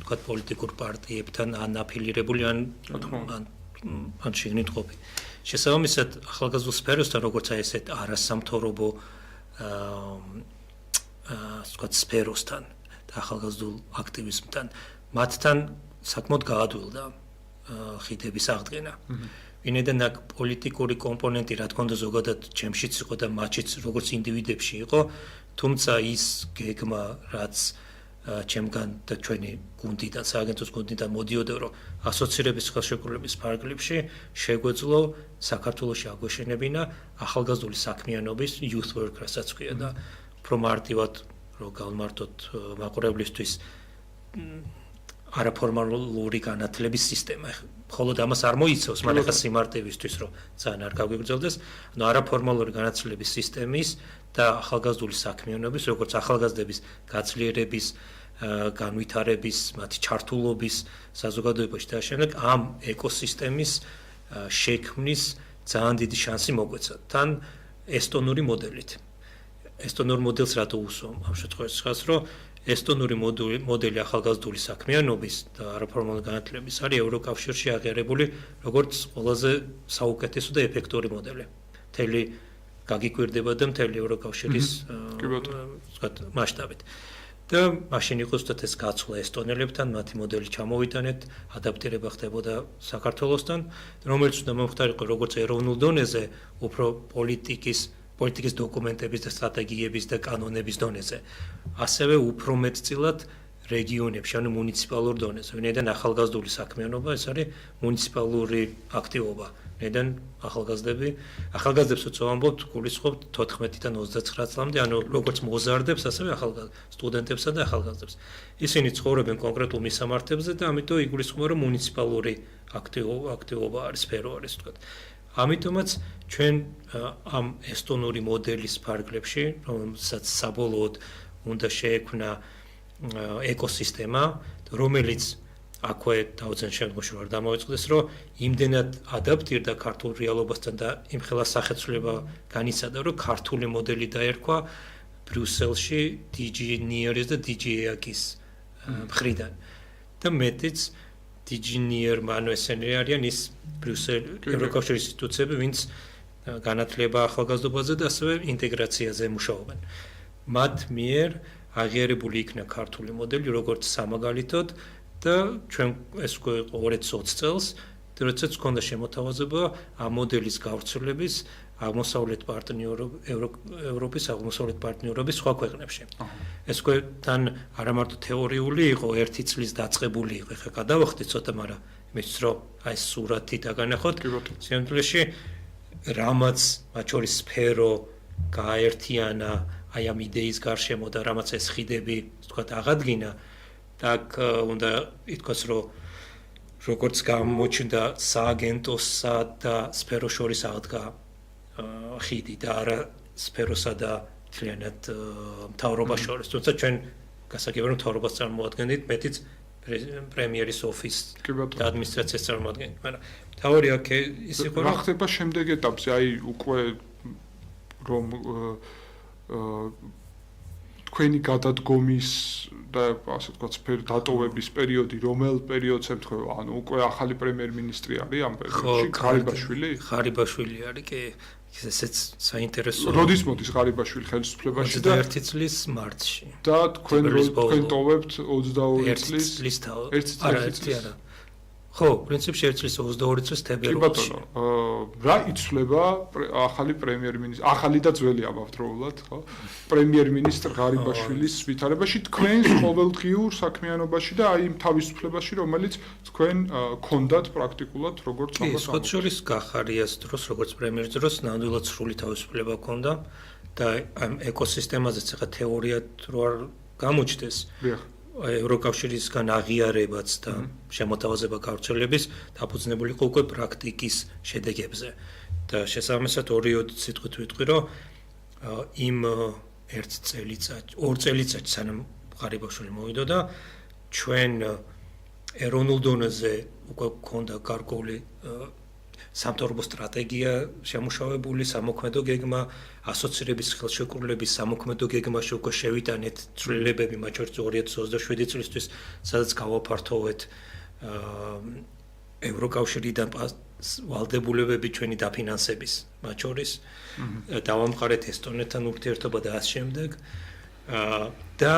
თქვათ პოლიტიკურ პარტიებთან ანაფილირებული ან შიგნით ყოფილი. შესაბამისად ახალგაზრდულ სფეროსთან როგორც აი ესეთ არასამთავრობო თქვათ სფეროსთან და ახალგაზრდულ აქტივიზმთან მათთან საკმაოდ გაადვილდა ხიდების აღდგენა. ვინაიდან აქ პოლიტიკური კომპონენტი რა თქმა უნდა ზოგადად ჩემშიც იყო და მათშიც როგორც ინდივიდებში იყო, თუმცა ის გეგმა რაც ჩემგან და ჩვენი გუნდიდან, სააგენტოს გუნდიდან მოდიოდა, რომ ასოცირების ხელშეკრულების ფარგლებში შეგვეძლო საქართველოში აგვეშენებინა ახალგაზრდული საქმიანობის youth work რასაც ქვია და უფრო მარტივად რომ გავმართოთ მაყურებლისთვის არაფორმალური განათლების სისტემა. მხოლოდ ამას არ მოიცავს, მაგრამ ახლა სიმარტივისთვის რომ ძალიან არ გაგვიგრძელდეს, ანუ არაფორმალური განათლების სისტემის და ახალგაზრდული საქმიანობის, როგორც ახალგაზრდების გაძლიერების, განვითარების, მათი ჩართულობის საზოგადოებაში და შემდეგ ამ ეკოსისტემის შექმნის ძალიან დიდი შანსი მოგვეცა. თან ესტონური მოდელით. ესტონურ მოდელს რატო უსვამ ამ შემთხვევაში ხას, რომ ესტონური მოდელი ახალგაზრდული საქმიანობის და არაფორმალური განათლების არის ევროკავშირში აღიარებული როგორც ყველაზე საუკეთესო და ეფექტური მოდელი. მთელი გაგიკვირდება და მთელი ევროკავშირის ვთქვათ მასშტაბით. და მაშინ იყო ზუსტად ეს გაცვლა ესტონელებთან, მათი მოდელი ჩამოვიტანეთ, ადაპტირება ხდებოდა საქართველოსთან, რომელიც უნდა მომხდარიყო როგორც ეროვნულ დონეზე, უფრო პოლიტიკის დოკუმენტების და სტრატეგიების და კანონების დონეზე. ასევე უფრო მეტწილად რეგიონებში, ანუ მუნიციპალურ დონეზე, ვინაიდან ახალგაზრდული საქმიანობა ეს არის მუნიციპალური აქტივობა. ვინაიდან ახალგაზრდებს უწევამბობთ, გულისხმობთ 14-დან 29 წლამდე, ანუ როგორც მოზარდებს, ასევე სტუდენტებსა და ახალგაზრდებს. ისინი ცხოვრობენ კონკრეტულ მისამართებზე და ამიტომ იგულისხმება, რომ მუნიციპალური აქტივობა არის, სფერო არის, ვთქვათ. ამიტომაც ჩვენ ამ ესტონური მოდელის ფარგლებში, რომელსაც საბოლოოდ უნდა შეექმნა ეკოსისტემა, რომელიც აქვე თავიდან შემდგომში ვარ დამოიწყდეს, რომ იმდენად ადაპტირდა ქართულ რეალობასთან და იმხელა სახეცვლილება განიცადა, რომ ქართული მოდელი დაერქვა ბრიუსელში DG NIR-ის და DG EAC-ის მხრიდან. და მეტიც DG NIR-მა, ანუ ესენი არიან ის ევროკავშირის ინსტიტუციები, ვინც განათლება ახალგაზრდობაზე და ასევე ინტეგრაციაზე მუშაობენ. მათ მიერ აღიარებული იქნა ქართული მოდელი, როგორც სამაგალითოდ და ჩვენ ეს იყო 2020 წელს, როდესაც ჰქონდა შემოთავაზება ამ მოდელის გავრცელების ევროპის აღმოსავლეთ პარტნიორობის სხვა ქვეყნებში. ეს თან არა მარტო თეორიული იყო, ერთი წლის დაწყებული იყო, ხა გადავახდით ცოტა, მაგრამ იმისთვის რომ აი სურათი დაგანახოთ, სიამოვნებაში რამაც მათ შორის სფერო გააერთიანა აი ამ იდეის გარშემო და რამაც ეს ხიდები, ვთქვათ, აღადგინა და უნდა ითქვას, რომ როგორც გამოჩნდა სააგენტოსა და სფეროს შორის აღდგა ხიდი და არა სფეროსა და მთლიანად მთავრობას შორის. თუმცა ჩვენ გასაგებია, რომ მთავრობას წარმოადგენთ, მეტიც პრემიერის ოფისს და ადმინისტრაციას წარმოადგენთ, მაგრამ თავი აქ ის იყო, რა ხდება შემდეგ ეტაპზე, აი უკვე რომ თქვენი გადადგომის და ასე ვთქვათ, დატოვების პერიოდი, რომელ პერიოდს ემთხვევა? ანუ უკვე ახალი პრემიერ-მინისტრი არის ამ პერიოდში, ღარიბაშვილი? ღარიბაშვილი არის, კი, ესეც საინტერესოა. როდის მოდის ღარიბაშვილი ხელისუფლებაში და 21 წლის მარტში. და თქვენ ტოვებთ 22 წლის არა. ხო, პრინციპში 1 წლის 22 წლის თებერვალში. რა იცვლება ახალი პრემიერ-მინისტრი, ახალი და ძველი ამავდროულად, ხო? პრემიერ-მინისტრ ღარიბაშვილის ვითარებაში, თქვენს ყოველდღიურ საქმიანობაში და აი იმ თავისუფლებაში, რომელიც თქვენ გქონდათ პრაქტიკულად, როგორც ამას. კი, სხვა შორის გახარიას დროს, როგორც პრემიერის დროს, ნამდვილად სრული თავისუფლება გქონდა და ამ ეკოსისტემაზეც ახლა თეორიად რო არ გამოჩნდეს. ევროკავშირისგან აღიარებაც და შემოთავაზება გავრცელების დაფუძნებული იყო უკვე პრაქტიკის შედეგებზე. და შესაბამისად 2 სიტყვით ვიტყვი, რომ იმ 2 წელიწადში სანამ ღარიბაშვილი მოვიდოდა, ჩვენ ეროვნულ დონეზე უკვე გქონდა გარკვეული სამთავრობო სტრატეგია შემუშავებული, სამოქმედო გეგმა, ასოცირების ხელშეკრულების სამოქმედო გეგმაში უკვე შევიტანეთ ცვლილებები, მათ შორის 2027 წლისთვის, სადაც გავაფართოვეთ ევროკავშირიდან ვალდებულებები ჩვენი დაფინანსების, მათ შორის დავამყარეთ ესტონეთთან ურთიერთობა და ამ შემდეგ. და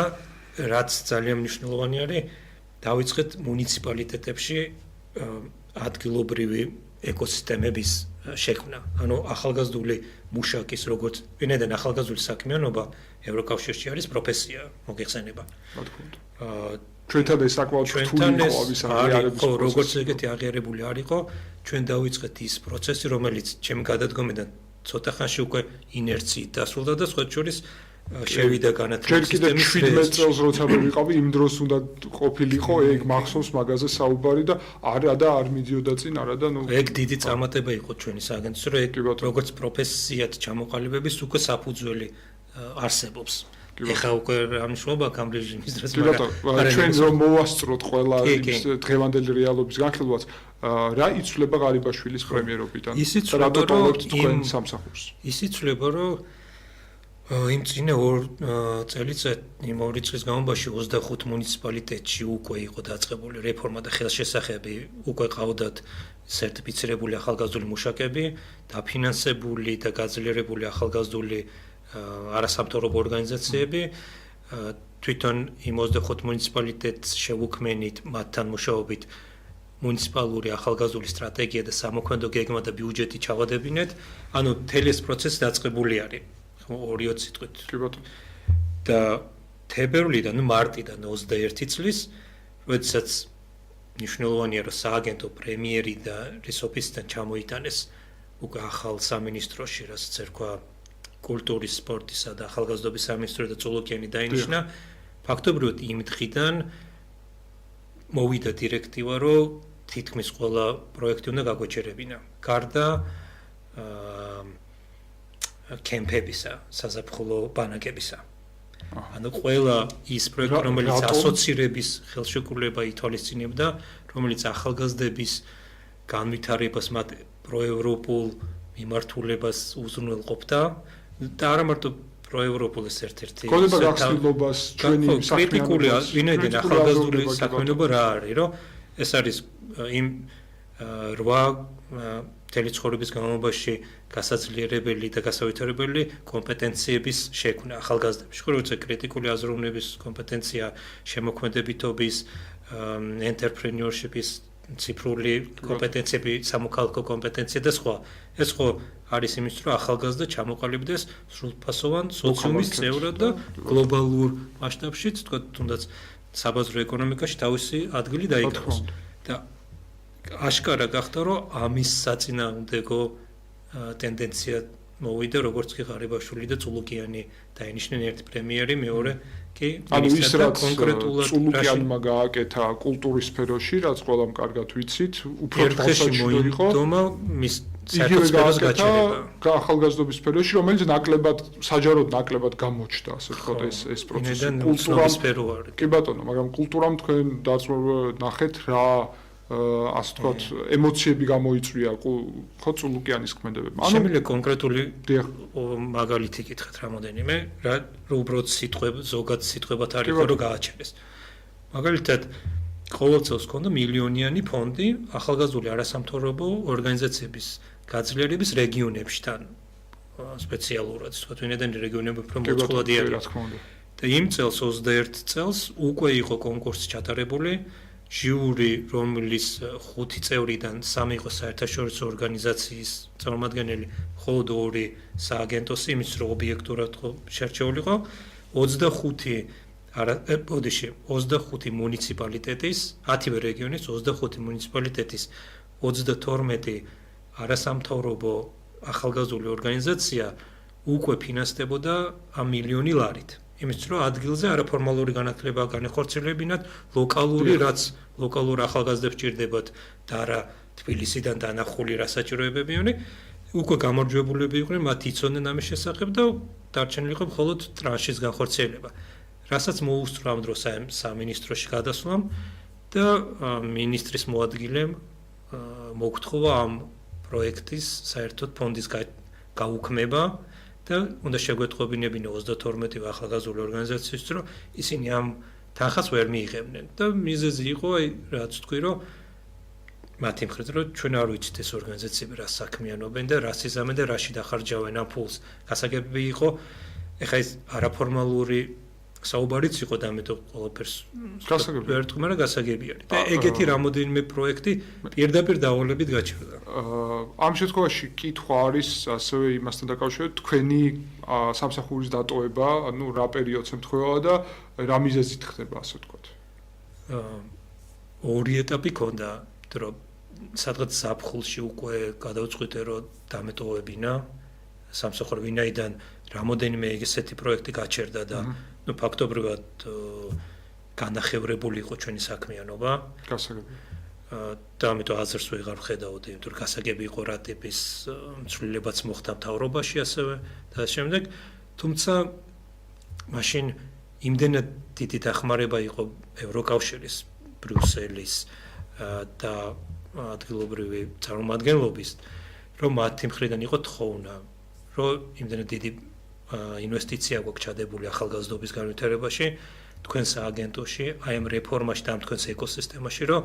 რაც ძალიან მნიშვნელოვანი არის, დავიწყეთ მუნიციპალიტეტებში ადგილობრივი ეკოსისტემების შექმნა. ანუ ახალგაზრდული მუშაკის, როგორც ვინაიდან ახალგაზრდული საქმიანობა ევროკავშირში არის პროფესია, მოგეხსენება. ჩვენთან ეს საკმაოდ რთული იყო ამის აღიარების პროცესი. როგორც ეგეთი აღიარებული არ იყო, ჩვენ დავიწყეთ ის პროცესი, რომელიც ჩემი გადადგომიდან ცოტა ხანში უკვე ინერციით დასრულდა და სხვა შორის შევიდა განათლების სისტემის. ჯერ კიდევ 17 წელს როცა ვიყავი, იმ დროს უნდა ყოფილიყო ეგ მახსოვს მაგაზე საუბარი და არა და არ მიდიოდა წინ, არა და ნუ ეგ დიდი წარმატება იყო ჩვენი სააგენტოს, რომ ეგ როგორც პროფესიად ჩამოყალიბების უკვე საფუძველი არსებობს. ეხლა უკვე ამნიშნულობა ამ რეჟიმის დროს, მაგრამ ჩვენ რომ მოვასწროთ ყველა ის დღევანდელი რეალობის განხილვაც, რა იცვლება ღარიბაშვილის პრემიერობიდან? რა დატოვებთ თქვენ სამსახურს? ის იცვლება, რომ იმ წინა 2 წლის განმავლობაში 25 მუნიციპალიტეტში უკვე იყო დაწყებული რეფორმა და ხელშესახები, უკვე ყავდათ სერტიფიცირებული ახალგაზრდული მუშაკები, დაფინანსებული და გაძლიერებული ახალგაზრდული არასამთავრობო ორგანიზაციები. თვითონ იმ 25 მუნიციპალიტეტს შევუქმნით მათთან მუშაობით მუნიციპალური ახალგაზრდული სტრატეგია და სამოქმედო გეგმა და ბიუჯეტი ჩავადებინეთ. ანუ მთელი ეს პროცესი დაწყებული არის. 2 სიტყვით. კი ბატონო. და თებერვლიდან, მარტიდან 21 წლის, როდესაც მნიშვნელოვანია, რომ სააგენტო პრემიერი და რის ოფისიდან ჩამოიტანეს უკვე ახალ სამინისტროში, რასაც ერქვა კულტურის, სპორტისა და ახალგაზრდობის სამინისტრო და წულუკიანი დაინიშნა, ფაქტობრივად იმ დღიდან მოვიდა დირექტივა, რომ თითქმის ყველა პროექტი უნდა გაგვეჩერებინა. გარდა კემპებისა, საზაფხულო ბანაკებისა. ანუ ყველა ის პროექტი, რომელიც ასოცირების ხელშეკრულება ითვალისწინებდა, რომელიც ახალგაზრდების განვითარებას, მათ პროევროპულ მიმართულებას უზრუნველყოფდა და არა მარტო პროევროპულ ეს ერთ-ერთი გონება გახსნილობას ჩვენი კრიტიკული ვინაიდან ახალგაზრდული საქმიანობა რა არის, რომ ეს არის იმ 8 მთელი ცხოვრების განმავლობაში გასაძლიერებელი და გასავითარებელი კომპეტენციების შექმნა ახალგაზრდებში. ხო, როცა კრიტიკული აზროვნების კომპეტენცია, შემოქმედებითობის, entrepreneurship-ის ციფრული კომპეტენციები, სამოქალაქო კომპეტენცია და სხვა. ეს ხო არის იმის, რომ ახალგაზრდა ჩამოყალიბდეს სრულფასოვან სოციუმის წევრად და გლობალურ მასშტაბშიც, თქვა თუნდაც საბაზრო ეკონომიკაში თავისი ადგილი დაიკავოს. და აშკარა გახდა, რომ ამის საწინააღმდეგო ტენდენცია მოვიდა, როგორც კი ღარიბაშვილი და წულუკიანი დაინიშნენ ერთი პრემიერი, მეორე კი ანუ ის რაც წულუკიანმა გააკეთა კულტურის სფეროში, რაც ყველამ კარგად ვიცით, უფრო თვალსაჩინო იყო. მის საერთოდ სფეროს გაჩერება. ახალგაზრდობის სფეროში, რომელიც ნაკლებად საჯაროდ ნაკლებად გამოჩნდა, ასე ვთქვათ, ეს პროცესი. კულტურის სფერო არის. კი ბატონო, მაგრამ კულტურამ თქვენ ნახეთ რა ასე ვთქვათ, ემოციები გამოიწვია ხო წულუკიანის ქმედებებმა. შემიძლია კონკრეტული მაგალითი გითხრათ რამოდენიმე, რა უბრალოდ ზოგად სიტყვებად არის რომ გააჩერეს. მაგალითად, ყოველ წელს ჰქონდა მილიონიანი ფონდი ახალგაზრდული არასამთავრობო ორგანიზაციების გაძლიერების რეგიონებში თან სპეციალურად, ვთქვათ, ვინაიდან რეგიონები უფრო მოწყვლადი არის. და იმ წელს 21 წელს უკვე იყო კონკურსი ჩატარებული. ჟიური, რომლის 5 წევრიდან 3 იყო საერთაშორისო ორგანიზაციის წარმომადგენელი, მხოლოდ 2 სააგენტოს, იმის რომ ობიექტურად შერჩეული იყო, 25 მუნიციპალიტეტის, 10-ვე რეგიონის 25 მუნიციპალიტეტის 32 არასამთავრობო ახალგაზრდული ორგანიზაცია უკვე ფინანსდებოდა ამ მილიონი ლარით. იმის რომ ადგილზე არაფორმალური განათლება განეხორციელებინათ, რაც ლოკალურ ახალგაზრდებს ჭირდებათ და არა თბილისიდან დანახული რა საჭიროებები ունი, უკვე გამარჯვებულები იყვნენ, მათ იცოდნენ ამის შესახებ და დარჩენილი იყო მხოლოდ ტრანშის განხორციელება. რასაც მოუსწრო ამ დროს სამინისტროში გადასვლამ და მინისტრის მოადგილემ მოგთხოვა ამ პროექტის საერთოდ ფონდის გაუქმება და უნდა შეგვეთხოვინებინა 32 ახალგაზრდული ორგანიზაციის, რომ ისინი ამ თანხას ვერ მიიღებდნენ. და მიზეზი იყო, რაც თქვი, რომ მათი მხრიდან, რომ ჩვენ არ ვიცით ეს ორგანიზაციები რა საქმიანობენ და რა სიზამენ და რაში დახარჯავენ ამ ფულს. გასაგებია იყო, ეხლა ეს არაფორმალური საუბარიც იყო და ამიტომ ყველაფერს ვერ თქვი, მაგრამ გასაგები არის. და ეგეთი რამოდენიმე პროექტი პირდაპირ დავალებით გაჩერდა. ამ შემთხვევაში კითხვა არის ასევე იმასთან დაკავშირებით, თქვენი სამსახურის დატოვება, ანუ რა პერიოდს ემთხვევა და რა მიზეზით ხდება, ასე ვთქვათ. ორი ეტაპი ქონდა, რომ სადღაც ზაფხულში უკვე გადავწყვიტე, რომ დამეტოვებინა სამსახური, ვინაიდან რამოდენიმე ესეთი პროექტი გაჩერდა და ფაქტობრივად განახევრებული იყო ჩვენი საქმიანობა. გასაგებია. და ამიტომ აზრს ვეღარ ვხედავდი, იმიტომ რომ გასაგები იყო რა ტიპის ცვლილებაც მოხდა მთავრობაში ასევე და შემდეგ, თუმცა მაშინ იმდენად დიდი დახმარება იყო ევროკავშირის, ბრიუსელის და ადგილობრივი წარმომადგენლობის, რომ მათი მხრიდან იყო თხოვნა, რომ იმდენად დიდი ინვესტიცია გვაქვს ჩადებული ახალგაზრდობის განვითარებაში, თქვენ სააგენტოში, აი ამ რეფორმაში და ამ თქვენს ეკოსისტემაში, რომ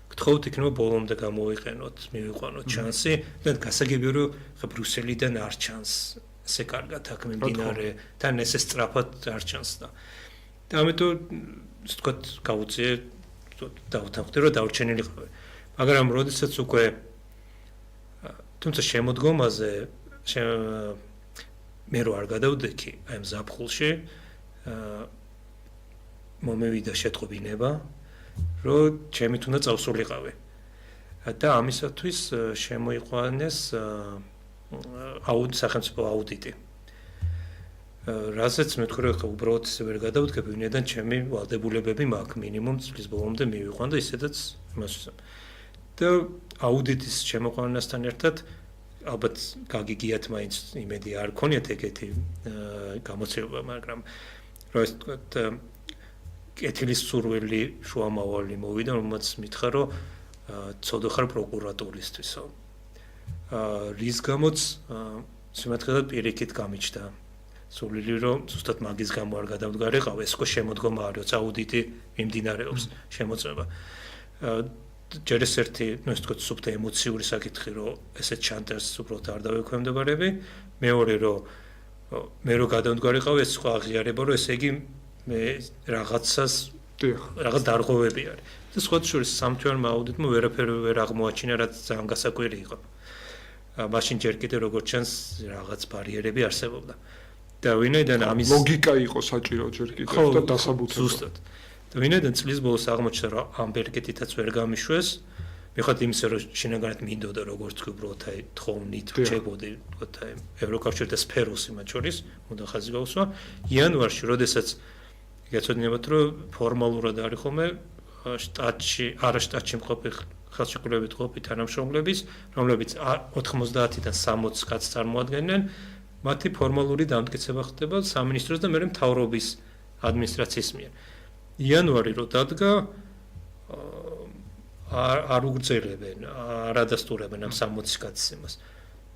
გთხოვთ იქნება ბოლომდე გამოვიყენოთ, მივიყვანოთ შანსი და გასაგებია, რომ ბრიუსელიდან არ ჩანს ესე კარგად აქ მიმდინარე თან ესე სწრაფად არ ჩანს და ამიტომ ვთქვათ, გავუწიე დავთანხმდი, რომ დავრჩენილიყავი. მაგრამ როდესაც უკვე თუმცა შემოდგომაზე მე რო არ გადავდექი აი ამ ზაფხულში მომევიდა შეტყობინება, რომ ჩემით უნდა წავსულიყავი. და ამისათვის შემოიყვანეს სახელმწიფო აუდიტი. რასაც მე თქვი რომ უბრალოდ ისე ვერ გადავდგები, ვინაიდან ჩემი ვალდებულებები მაქვს მინიმუმ წლის ბოლომდე მივიყვან და ისედაც იმას ვისწამ. და აუდიტის შემოყვანასთან ერთად ალბათ გაგიგიათ მაინც იმედი არ ქონიათ ეგეთი გამოცდილება, მაგრამ რა ის თქვათ კეთილის სურვილი შუამავალი მოვიდა, რომელმაც მითხრა რომ ცოდო ხარ პროკურატურისთვისო. რის გამოც სიმართლედ პირიქით გამიჩნდა. სულილი რომ ზუსტად მაგის გამო არ გადავდგარიყავ, ეს ხო შემოდგომა არის, აუდიტი მიმდინარეობს, შემოწმება. ჯერ ეს ერთი, ну, ეს თქვა სუფთა ემოციური საკითხი, რომ ესეთ ჩანტერს უბრალოდ არ დავექვემდებარები. მეორე რომ მე რო გადავდგარიყავ, ეს სხვა აღიარება, რომ ესე იგი მე რაღაცას რაღაც დარღვევები არის. და სხვა შორის სამთვარმა აუდიტმა ვერაფერი ვერ აღმოაჩინა, რაც ძალიან გასაკვირი იყო. მაშინ ჯერ კიდე როგორც ჩანს რაღაც ბარიერები არსებობდა. და ვინაიდან ამის ლოგიკა იყო საჭირო ჯერ კიდევ და დასაბუთება. ზუსტად. და ვინაიდან წლის ბოლოს აღმოჩნდა რომ ამ ბერკეტითაც ვერ გამიშვეს, მიხოთ იმისა რომ შინაგანად მინდოდა როგორც თქვი უბრალოდ აი თხოვნით რჩებოდი, ვთქვათ აი ევროკავშირ და სფეროსი მათ შორის უნდა ხაზი გავუსვა. იანვარში, როდესაც გეცოდინებათ რომ ფორმალურად არის ხოლმე შტატში, არა შტატში მყოფი ხელშეკრულებით ყოფი თანამშრომლების, რომლებიც 90-დან 60 კაცს წარმოადგენენ, მათი ფორმალური დამტკიცება ხდება სამინისტროს და მეორე მთავრობის ადმინისტრაციის მიერ. იანვარი რო დადგა არ უგრძელებენ, არ ადასტურებენ ამ 60 კაცის იმას.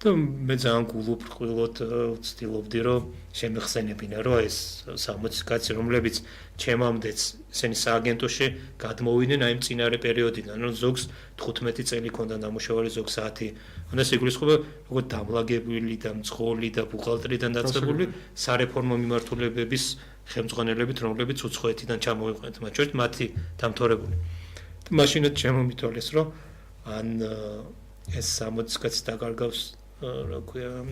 და მე ძალიან გულუბრყვილოდ ვცდილობდი რომ შემეხსენებინა რომ ეს 60 კაცი რომლებიც ჩემამდეც ესენი სააგენტოში გადმოვიდნენ აი მწინარე პერიოდიდან, რომ ზოგს 15 წელი ქონდა დამუშავარი, ზოგს 10. ანუ ეს იგულისხმება როგორც დამლაგებული და მძღოლი და ბუღალტრიდან დაწყებული სარეფორმო მიმართულებების ხელმძღვანელებით, რომლებიც უცხოეთიდან ჩამოვიყვანეთ, მათ შორის მათი დამთავრებული. და მაშინაც შემომითვალეს, რომ ან ეს 60 კაცი დაკარგავს რა ქვია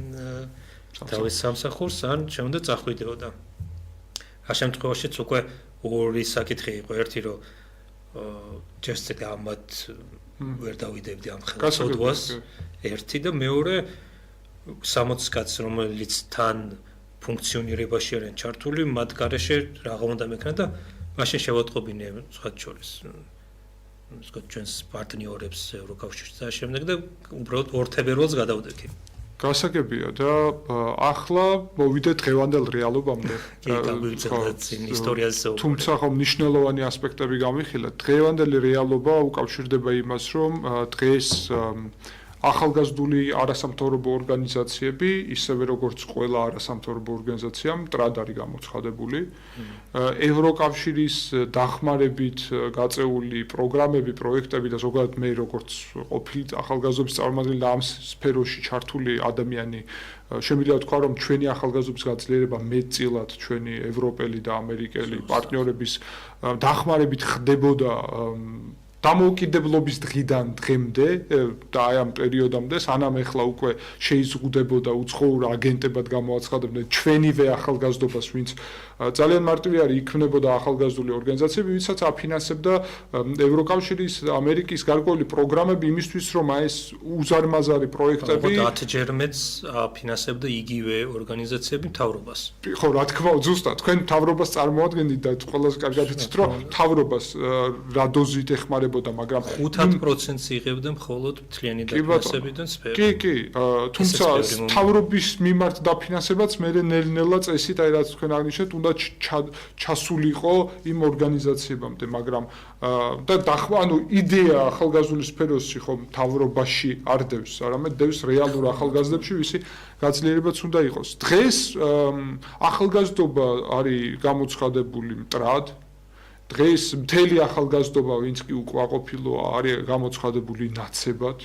თავის სამსახურს, ან შემოდა წახვიდეოდა. ამ შემთხვევაშიც უკვე ორი საკითხი იყო, ერთი რომ ჯერცე ამათ ვერ დავიდებდი ამ ხელშეწყობას, ერთი და მეორე 60 კაცს რომელიც თან ფუნქციონირებაში არიან ჩართული, მათ გარეშე რაღა უნდა მექნა და მაშინ შევატყობინე სხვა შორის ვთქვათ ჩვენს პარტნიორებს ევროკავშირში და შემდეგ და უბრალოდ ორთებერვალს გადავდექი. გასაგებია და ახლა მოვიდეთ დღევანდელ რეალობამდე. თუმცა ხომ მნიშვნელოვანი ასპექტები გამიხილეთ. დღევანდელი რეალობა უკავშირდება იმას, რომ დღეს ახალგაზრდული არასამთავრობო ორგანიზაციები, ისევე როგორც ყველა არასამთავრობო ორგანიზაცია, მტრად არის გამოცხადებული. ევროკავშირის დახმარებით გაწეული პროგრამები, პროექტები და ზოგადად მე როგორც ყოფილი ახალგაზრდობის წარმომადგენელი და ამ სფეროში ჩართული ადამიანი, შემიძლია ვთქვა, რომ ჩვენი ახალგაზრდობის გაძლიერება მეტწილად ჩვენი ევროპელი და ამერიკელი პარტნიორების დახმარებით ხდებოდა დამოუკიდებლობის დღიდან დღემდე და აი ამ პერიოდამდე, სანამ ეხლა უკვე შეიზღუდებოდა უცხოურ აგენტებად გამოაცხადებდნენ ჩვენივე ახალგაზრდობას, ვინც ძალიან მარტივი არის, იქმნებოდა ახალგაზრდული ორგანიზაციები, ვინცაც აფინანსებდა ევროკავშირის, ამერიკის გარკვეული პროგრამები იმისთვის, რომ აი ეს უზარმაზარი პროექტები 10 ჯერმეც აფინანსებდა იგივე ორგანიზაციები მთავრობას. ხო, რა თქმა უნდა, ზუსტად, თქვენ მთავრობას წარმოადგენთ და ყველას კარგად იცით, რომ მთავრობას რა დოზით ეხმარებოდა, მაგრამ 5% იღებდა მხოლოდ მთლიანი დაფინანსებიდან სფერო. კი, თუმცა მთავრობის მიმართ დაფინანსებაც მე ნელ-ნელა წესით, აი რაც თქვენ აღნიშნეთ, უნდა ჩასულიყო იმ ორგანიზაციებამდე, მაგრამ და ანუ იდეა ახალგაზრდული სფეროში ხო მთავრობაში არ დევს, არამედ დევს რეალურ ახალგაზრდებში, ვისი გაძლიერებაც უნდა იყოს. დღეს ახალგაზრდობა არის გამოცხადებული მტრად. დღეს მთელი ახალგაზრდობა, ვინც კი უკმაყოფილოა, არის გამოცხადებული ნაცებად.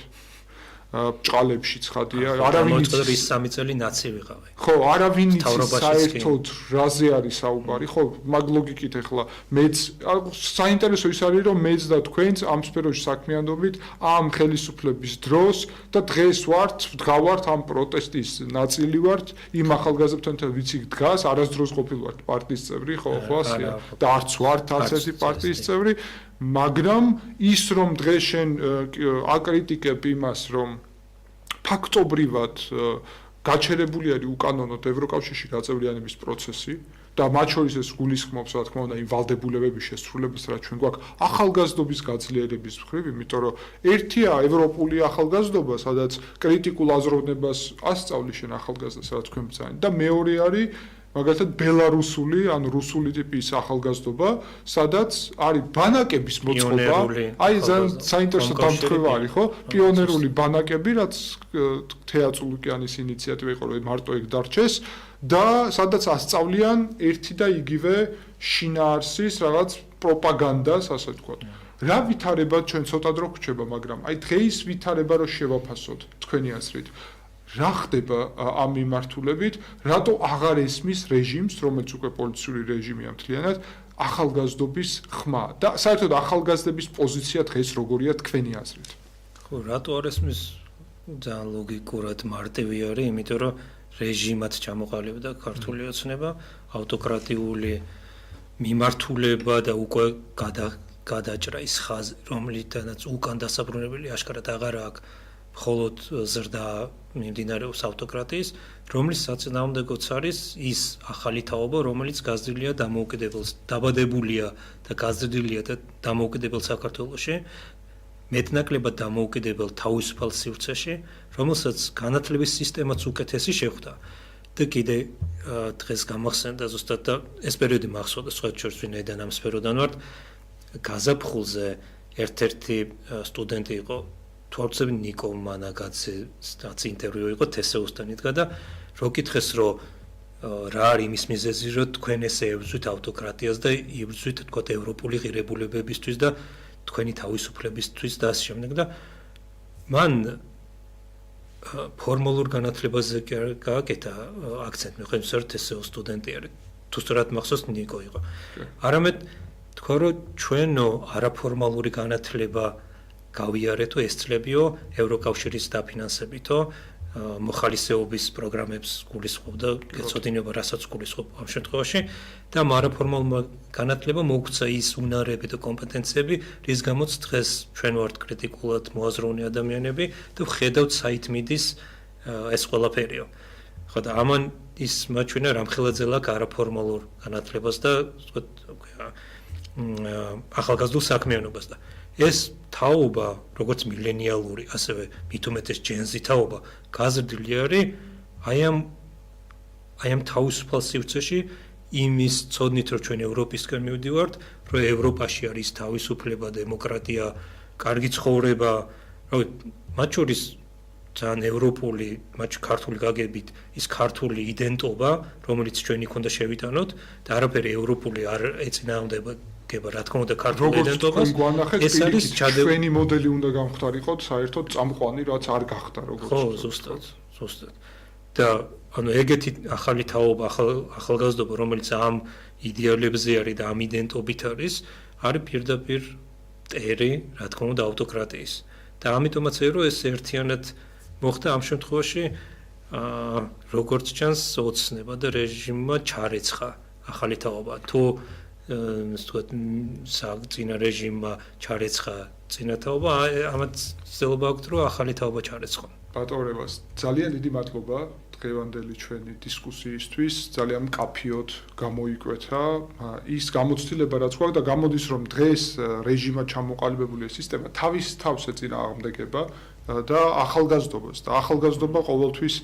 ბჭყალებში ცხადია. არავინ იცის სამი წელი ნაცი ვიყავი. ხო, არავინ იცის საერთოდ რაზე არის საუბარი, ხო, მაგ ლოგიკით ახლა მეც საინტერესო ის არის რომ მეც და თქვენც ამ სფეროში საქმიანობით ამ ხელისუფლების დროს და დღეს ვდგავართ ამ პროტესტის ნაწილი ვართ, იმ ახალგაზრდებთან ვიცი დგას, არასდროს ყოფილ ვართ პარტიის წევრი, ხო, ხვალსია და არც ვართ არც ერთი პარტიის წევრი, მაგრამ ის რომ დღეს შენ აკრიტიკებ იმას, რომ ფაქტობრივად გაჩერებული არის უკანონოდ ევროკავშირში გაწევრიანების პროცესი და მათ შორის ეს გულისხმობს, რა თქმა უნდა, იმ ვალდებულებების შესრულებას, რაც ჩვენ გვაქვს ახალგაზრდობის გაძლიერების მხრივ, იმიტომ რომ ერთია ევროპული ახალგაზრდობა, სადაც კრიტიკულ აზროვნებას ასწავლის შენ ახალგაზრდას, რაც თქვენ ბრძანეთ და მეორე არის მაგალითად ბელარუსული ან რუსული ტიპის ახალგაზრდობა, სადაც არის ბანაკების მოწყობა, აი საინტერესო დამთხევა არის, ხო? პიონერული ბანაკები, რაც თეატრულიკიანის ინიციატივა იყო, რომ მარტო ეგ დარჩეს და სადაც ასწავლიან ერთი და იგივე შინაარსის რაღაც პროპაგანდას, ასე ვთქვათ. რა ვითარება ჩვენ ცოტა დრო გვჩება, მაგრამ აი დღეის ვითარება რო შევაფასოთ თქვენი აზრით რა ხდება ამ მიმართულებით, რატო აღარ ესმის რეჟიმს, რომელიც უკვე პოლიციური რეჟიმია მთლიანად, ახალგაზრდობის ხმა და საერთოდ ახალგაზრდების პოზიცია დღეს როგორია თქვენი აზრით? ხო, რატო არ ესმის ძალიან ლოგიკურად მარტივი არის, იმიტომ რომ რეჟიმად ჩამოყალიბდა ქართული ოცნება, ავტოკრატიული მიმართულება და უკვე გადაჭრა ის ხაზი, რომლითაც უკან დასაბრუნებელი აშკარად აღარ აქვს მხოლოდ ზრდა მიმდინარეობს ავტოკრატიის, რომლის საწინააღმდეგოც არის ის ახალი თაობა, რომელიც გაზრდილია დაბადებულია და გაზრდილია და დამოუკიდებელ საქართველოში, მეტნაკლებად დამოუკიდებელ თავისუფალ სივრცეში, რომელსაც განათლების სისტემაც უკეთესი შეხვდა. და კიდე დღეს გამახსენდა ზუსტად და ეს პერიოდი მახსოვდა, სხვათა შორის ვინაიდან ამ სფეროდან ვართ, გაზაფხულზე ერთ-ერთი სტუდენტი იყო თორცები ნიკო მანაგაძე's ინტერვიუ იყო თესეუსთან იდგა და რო კითხეს რომ რა არის იმის მიზეზი რომ თქვენ ესე ებრძვით ავტოკრატიას და იბრძვით თქვა ევროპული ღირებულებებისთვის და თქვენი თავისუფლებისთვის და ასე შემდეგ და მან ფორმალურ განათლებაზე გააკეთა აქცენტი მიხვდა რომ თესეუს სტუდენტი არის თუ სწორად მახსოვს ნიკო იყო არამედ თქვა რომ ჩვენო არაფორმალური განათლება გავიარეთო ეს წლებიო ევროკავშირის დაფინანსებითო მოხალისეობის პროგრამებს გულისხმობდა გეცოდინება რასაც გულისხმობ ამ შემთხვევაში და არაფორმალურმა განათლება მოგვცა ის უნარები და კომპეტენციები რის გამოც დღეს ჩვენ ვართ კრიტიკულად მოაზროვნე ადამიანები და ვხედავთ საით მიდის ეს ყველაფერიო ხო და ამან ის მაჩვენა რამხელაძელა არაფორმალურ განათლებას და ახალგაზრდულ საქმიანობას და ეს თაობა, როგორც მილენიალური, ასევე მithumetes Gen-Z თაობა, გაზრდილი არის აი ამ თავისუფალ სივრცეში იმის წოდნით, რომ ჩვენ ევროპისკენ მივდივართ, რომ ევროპაში არის თავისუფლება, დემოკრატია, კარგი ცხოვრება, რომ მათ შორის ძალიან ევროპული, მათ ქართული გაგებით ის ქართული იდენტობა, რომელიც ჩვენი ქონდა შევიტანოთ და არაფერი ევროპული არ ეწინააღმდება რა თქმა უნდა ქართული იდენტობას ეს არის ჩვენი მოდელი უნდა გამختارიყოთ საერთოდ წამყვანი რაც არ გახდა როგორც ხო ზუსტად და ანუ ეგეთი ახალი თაობა ახალგაზრდობა რომელიც ამ იდეალებზე არის და ამ იდენტობით არის პირდაპირ ტერი რა თქმა უნდა ავტოკრატიის და ამიტომაც ერო ეს ერთიანად მოხდა ამ შემთხვევაში როგორც ჩანს ოცნება და რეჟიმმა ჩარეცხა ახალი თაობა თუ წინა რეჟიმმა ჩარეცხა წინა თაობა ამათ ცდილობა აქვს რომ ახალი თაობა ჩარეცხონ ბატონებას ძალიან დიდი მადლობა დღევანდელი ჩვენი დისკუსიისთვის ძალიან მკაფიოდ გამოიკვეთა ის გამოცდილება რაც გვაქვს და გამოდის რომ დღეს რეჟიმად ჩამოყალიბებული სისტემა თავის თავს ეწინააღმდეგება და ახალგაზრდობას და ახალგაზრდობა ყოველთვის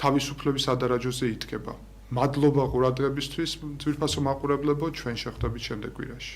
თავისუფლების ადარაჯოზე იდგება მადლობა ყურადღებისთვის, ძვირფასო მაყურებლებო, ჩვენ შეხვდებით შემდეგ კვირაში.